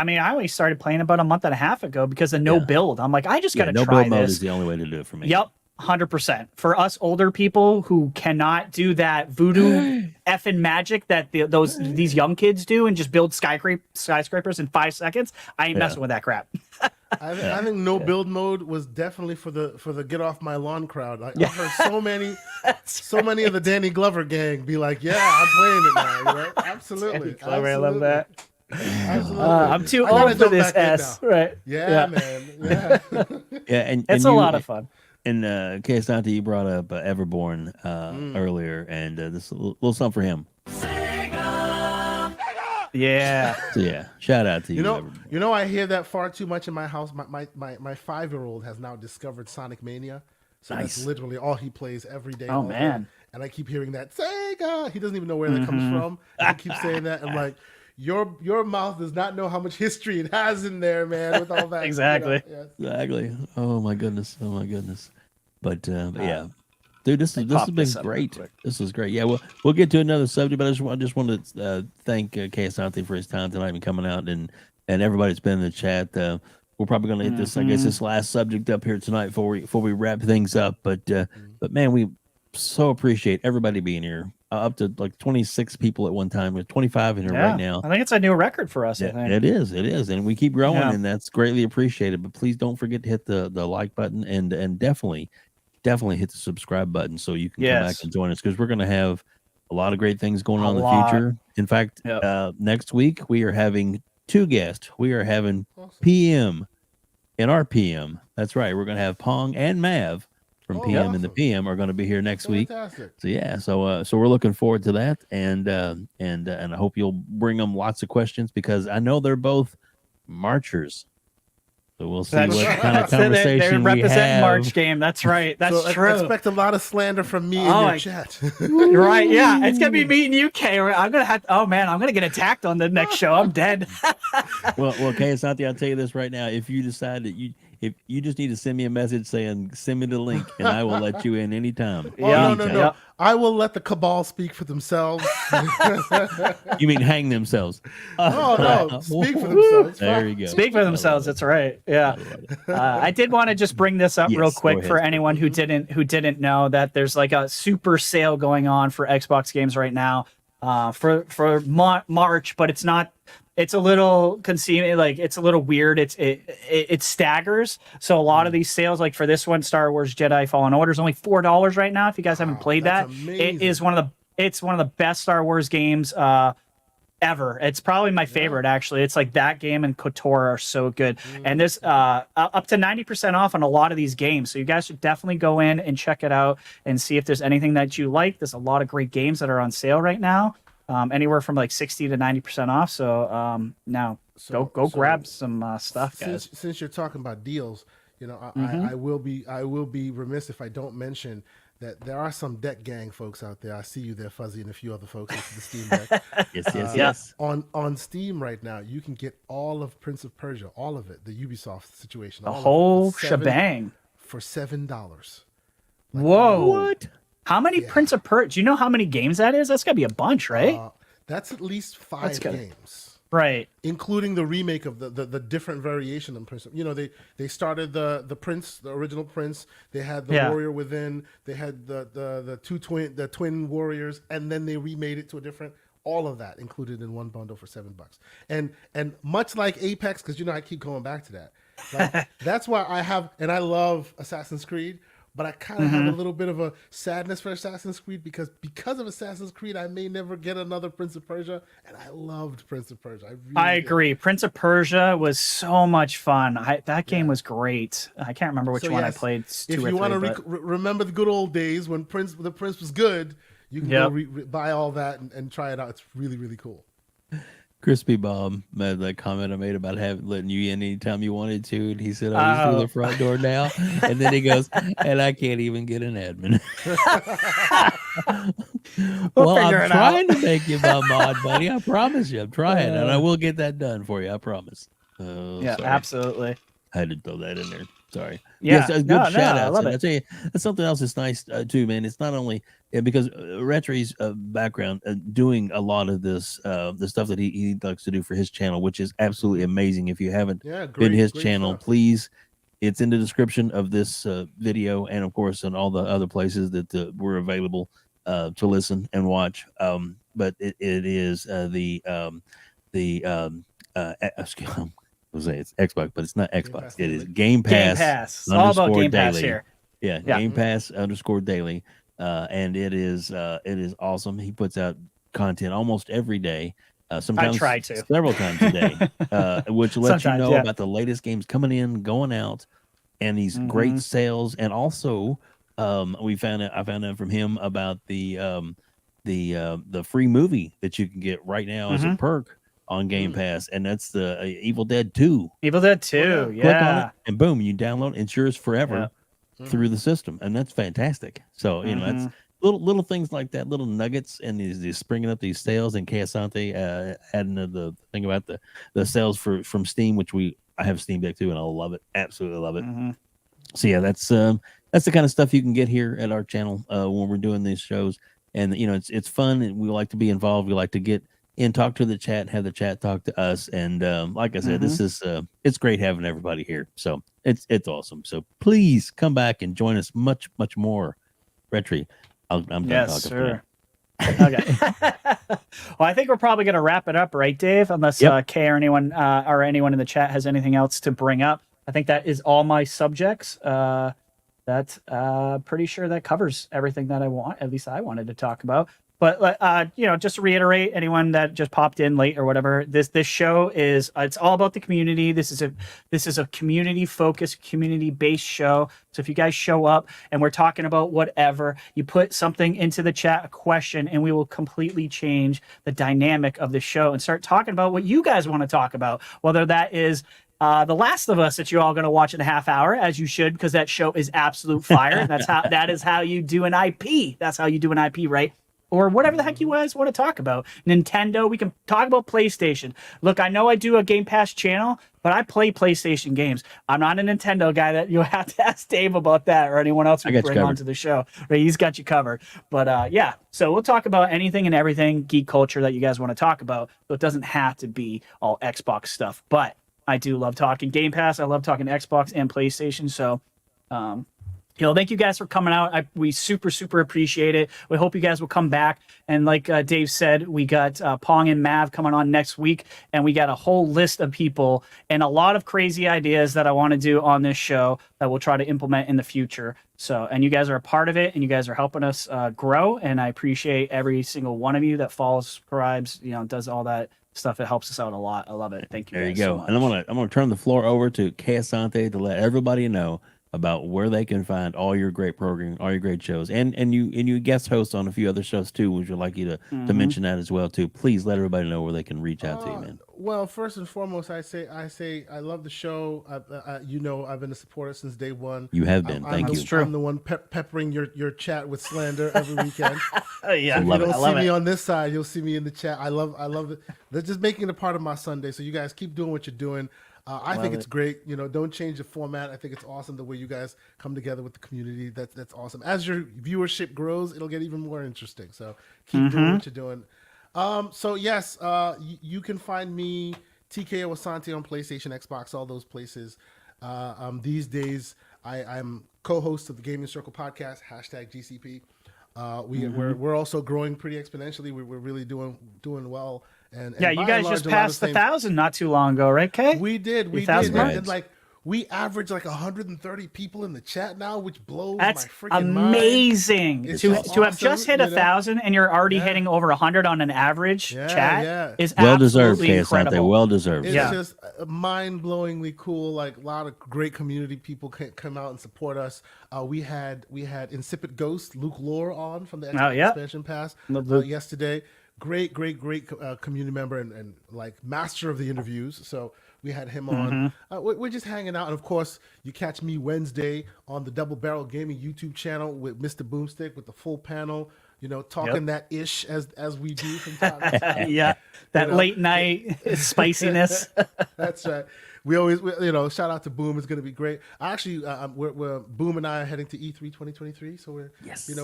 mean, I only started playing about a month and a half ago because of no build. I'm like, I just got to try this.
No build mode is the only way to do it for me.
Yep. 100%. For us older people who cannot do that voodoo effing magic that these young kids do and just build skyscrapers in 5 seconds, I ain't messing with that crap.
I think no build mode was definitely for the get off my lawn crowd. I've heard so many of the Danny Glover gang be like, "Yeah, I'm playing it now." You know? Absolutely,
Glover, I love that.
Absolutely.
I'm too old for this S, right?
Yeah, man. Yeah,
yeah, and
it's a lot of fun.
And Asante, you brought up Everborn earlier, and this little something for him.
Yeah.
So yeah, shout out to you.
You know, I hear that far too much in my house. My 5-year-old has now discovered Sonic Mania, so that's literally all he plays every day.
Oh man!
Day. And I keep hearing that Sega. He doesn't even know where that comes from. I keep saying that. I'm like, your mouth does not know how much history it has in there, man. With all that,
exactly.
Exactly. Oh my goodness. But yeah, dude, this has been great. This is great. Yeah, we'll get to another subject, but I just wanted to thank Asante for his time tonight and coming out, and everybody that's been in the chat. We're probably going to hit this, I guess, this last subject up here tonight before we wrap things up. But man, we so appreciate everybody being here. Up to like 26 people at one time. We're 25 in here right now.
I think it's a new record for us. I think.
It is, and we keep growing, and that's greatly appreciated. But please don't forget to hit the like button and definitely hit the subscribe button so you can come back and join us, because we're going to have a lot of great things going on in the future. In fact, next week we are having 2 guests. We are having PM in our PM. That's right. We're going to have Pong and Mav from PM and the PM are going to be here next week. So yeah, so we're looking forward to that, and I hope you'll bring them lots of questions, because I know they're both Marchers. So we'll see what kind of conversation
they're
we
representing
have.
March game. That's right. That's true.
Expect a lot of slander from me in your chat.
You're right. Yeah, it's gonna be me in UK. I'm gonna get attacked on the next show. I'm dead.
well, Asante, I'll tell you this right now. If you decide that if you just need to send me a message saying send me the link, and I will let you in anytime.
No. I will let the cabal speak for themselves.
You mean hang themselves?
No, speak for themselves.
There you go.
Speak for themselves. That's right. Yeah. I did want to just bring this up real quick for anyone who didn't know that there's like a super sale going on for Xbox games right now for March, but it's not. It's a little it's a little weird. It staggers. So a lot of these sales, like for this one, Star Wars Jedi Fallen Order, is only $4 right now. If you guys haven't played that,
amazing.
it's one of the best Star Wars games ever. It's probably my favorite, actually. It's like that game and KOTOR are so good. And there's up to 90% off on a lot of these games. So you guys should definitely go in and check it out and see if there's anything that you like. There's a lot of great games that are on sale right now. Anywhere from like 60 to 90% off. So now go grab some stuff, guys.
Since you're talking about deals, I will be remiss if I don't mention that there are some Deck Gang folks out there. I see you there, Fuzzy, and a few other folks. This is the Steam Deck.
Yes.
On Steam right now, you can get all of Prince of Persia, all of it, the Ubisoft situation,
the whole shebang
for $7.
Whoa!
What?
How many Prince of Persia? Do you know how many games that is? That's gotta be a bunch, right?
That's at least 5 games,
right?
Including the remake of the different variation of Prince. They started the Prince, the original Prince. They had the Warrior Within. They had the twin warriors, and then they remade it to a different. All of that included in one bundle for $7. And much like Apex, because I keep going back to that. Like, that's why I love Assassin's Creed. but I kind of have a little bit of a sadness for Assassin's Creed because of Assassin's Creed, I may never get another Prince of Persia, and I loved Prince of Persia.
I agree. Prince of Persia was so much fun. That game was great. I can't remember which one I played.
If you want to remember the good old days when the Prince was good, you can go buy all that and try it out. It's really, really cool.
Crispy Bob made that comment I made about letting you in anytime you wanted to, and he said, "Oh, he's through the front door now," and then he goes, "And I can't even get an admin." Well, I'm trying to make you my mod, buddy. I promise you, I'm trying, and I will get that done for you. I promise.
Yeah,
sorry.
Absolutely.
I had to throw that in there. Sorry.
Yeah,
Yes, a good shout out. I tell you, that's something else that's nice too, man. It's not only because RHETRI's background doing a lot of this, the stuff that he likes to do for his channel, which is absolutely amazing. If you haven't been his channel,
stuff.
please, it's in the description of this video, and of course, on all the other places that we're available to listen and watch. But it is it's Xbox, but it's not Xbox. It is Game Pass.
Game Pass. It's all about Game Pass here.
Yeah, Game Pass _daily. And it is awesome. He puts out content almost every day. Sometimes
I try to.
Several times a day, which lets you know about the latest games coming in, going out, and these great sales. And also, I found out from him about the free movie that you can get right now as a perk on Game Pass, and that's the Evil Dead 2.
Evil Dead 2,
Click on it, and boom, you download it. It's yours forever through the system, and that's fantastic. So, you know, that's little things like that, little nuggets, and these springing up these sales. And Asante adding the thing about the sales from Steam, which I have Steam Deck too, and I love it. Absolutely love it. So, yeah, that's the kind of stuff you can get here at our channel when we're doing these shows. And, you know, it's fun, and we like to be involved. We like to get and talk to the chat, have the chat talk to us, and like I said, this is it's great having everybody here. So it's awesome. So please come back and join us much more. RHETRI, I'm done talking.
Sure. Okay. Well, I think we're probably going to wrap it up, right, Dave? Unless Kay or anyone in the chat has anything else to bring up. I think that is all my subjects. That's pretty sure that covers everything that at least I wanted to talk about. But you know, just to reiterate, anyone that just popped in late or whatever, this show is it's all about the community. This is a community focused, community based show. So if you guys show up and we're talking about whatever, you put something into the chat, a question, and we will completely change the dynamic of the show and start talking about what you guys want to talk about. Whether that is The Last of Us that you're all going to watch in a half hour, as you should, because that show is absolute fire. And that is how you do an IP. That's how you do an IP, right? Or whatever the heck you guys want to talk about. Nintendo, we can talk about PlayStation. Look, I know I do a Game Pass channel, but I play PlayStation games. I'm not a Nintendo guy. That you'll have to ask Dave about that, or anyone else we bring onto the show. Right, he's got you covered. But yeah, so we'll talk about anything and everything geek culture that you guys want to talk about. So it doesn't have to be all Xbox stuff. But I do love talking Game Pass. I love talking Xbox and PlayStation. So thank you guys for coming out. We super appreciate it. We hope you guys will come back. And like Dave said, we got Pong and Mav coming on next week, and we got a whole list of people and a lot of crazy ideas that I want to do on this show that we'll try to implement in the future. So, and you guys are a part of it, and you guys are helping us grow. And I appreciate every single one of you that follows, subscribes, does all that stuff. It helps us out a lot. I love it. Thank you.
There
guys
you go.
So much.
And I'm gonna turn the floor over to Asante to let everybody know about where they can find all your great programming, all your great shows, and you guest host on a few other shows too. Would you like you to mention that as well too? Please let everybody know where they can reach out to you, man.
Well, first and foremost, I say I love the show. I've been a supporter since day one.
You have been. Thank you.
I'm the one peppering your chat with slander every weekend.
Yeah,
so if you don't see me on this side, you'll see me in the chat. I love it. They're just making it a part of my Sunday. So you guys keep doing what you're doing. I think it's great. Don't change the format. I think it's awesome the way you guys come together with the community. That's awesome. As your viewership grows, it'll get even more interesting. So keep doing what you're doing. So yes, you can find me TKO Asante on PlayStation, Xbox, all those places. These days, I'm co-host of the Gaming Circle podcast, #GCP. We're also growing pretty exponentially. We're really doing well. And
yeah, you guys just passed 1,000 not too long ago, right, Kay?
We did.
And
we average like 130 people in the chat now, which blows
That's
my freaking mind.
amazing.
It's
To
just
have just
awesome,
hit
you know?
1,000 and you're already
Yeah.
hitting over 100 on an average
Yeah,
chat
yeah.
is
Well deserved,
absolutely
Asante.
incredible.
Well deserved.
It's
Yeah.
just mind-blowingly cool. Like a lot of great community people come out and support us. We had Insipid Ghost Luke Lore on from the Xbox
yeah.
expansion pass
Love Luke.
yesterday. Great community member and like master of the interviews. So we had him on. We're just hanging out, and of course, you catch me Wednesday on the Double Barrel Gaming YouTube channel with Mr. Boomstick with the full panel. You know, talking that ish as we do from time to time.
Yeah, that
You know?
late night spiciness.
That's right. We always, you know, shout out to Boom. It's going to be great. Actually, we're Boom and I are heading to E3 2023, so we're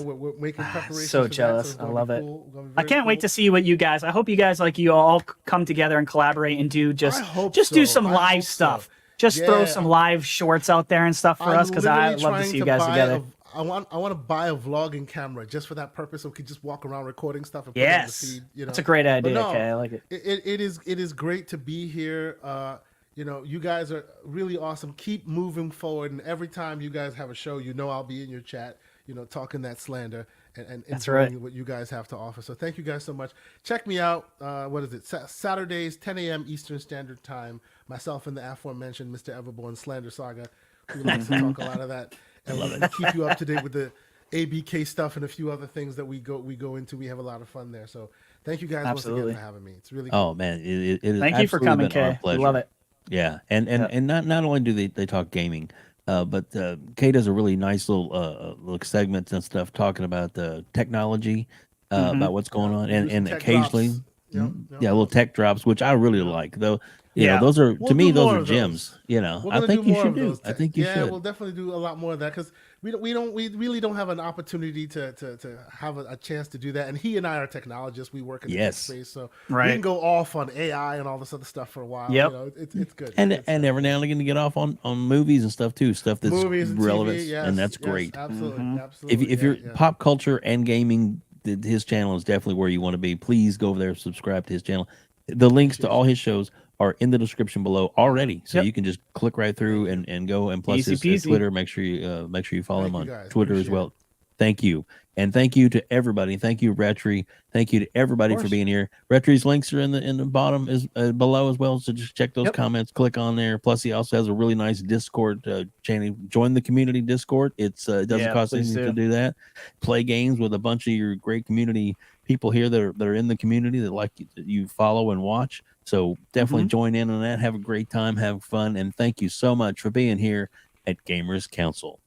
we're making preparations.
So
for
jealous.
That, so
I love it.
cool.
I can't wait to see what you guys. I hope you guys you all come together and collaborate and do do some live stuff. Just throw some live shorts out there and stuff for us because I love to see you guys together.
I want to buy a vlogging camera just for that purpose, so we could just walk around recording stuff. And put it on the feed, you know?
That's a great idea.
No,
Okay, I like it.
It is great to be here. You know, you guys are really awesome. Keep moving forward, and every time you guys have a show, you know I'll be in your chat, you know, talking that slander and enjoying what you guys have to offer. So thank you guys so much. Check me out. What is it? Saturdays, 10 a.m. Eastern Standard Time. Myself and the aforementioned Mr. Everborn Slander Saga, who likes to talk a lot of that. And we keep you up to date with the ABK stuff and a few other things that we go into. We have a lot of fun there. So thank you guys once again for having me. It's really cool.
Oh man, it is.
Thank you for coming, Kay. Love it.
Yeah, and not only do they talk gaming, but Kay does a really nice little segments and stuff talking about the technology, about what's going on, and occasionally, little tech drops, which I really like. Though, you know, those are to me those are gems. You know, I think you should do. I think you should.
Yeah, we'll definitely do a lot more of that because we really don't have an opportunity to have a chance to do that. And he and I are technologists. We work in the tech space, so we can go off on AI and all this other stuff for a while.
Yep.
You know, it's good.
And every now and again to get off on movies and stuff too, stuff that's relevant,
TV,
and that's great.
Absolutely, absolutely.
If you're pop culture and gaming, his channel is definitely where you want to be. Please go over there, subscribe to his channel. The links to all his shows are in the description below already, so you can just click right through and go. And plus his Twitter, make sure you follow him on Twitter as well. Thank you, and thank you to everybody. Thank you, RHETRI. Thank you to everybody for being here. RHETRI's links are in the bottom is below as well, so just check those comments. Click on there. Plus, he also has a really nice Discord channel. Join the community Discord. It doesn't cost anything to do that. Play games with a bunch of your great community people here that are in the community that you follow and watch. So definitely join in on that. Have a great time. Have fun. And thank you so much for being here at Gamers Council.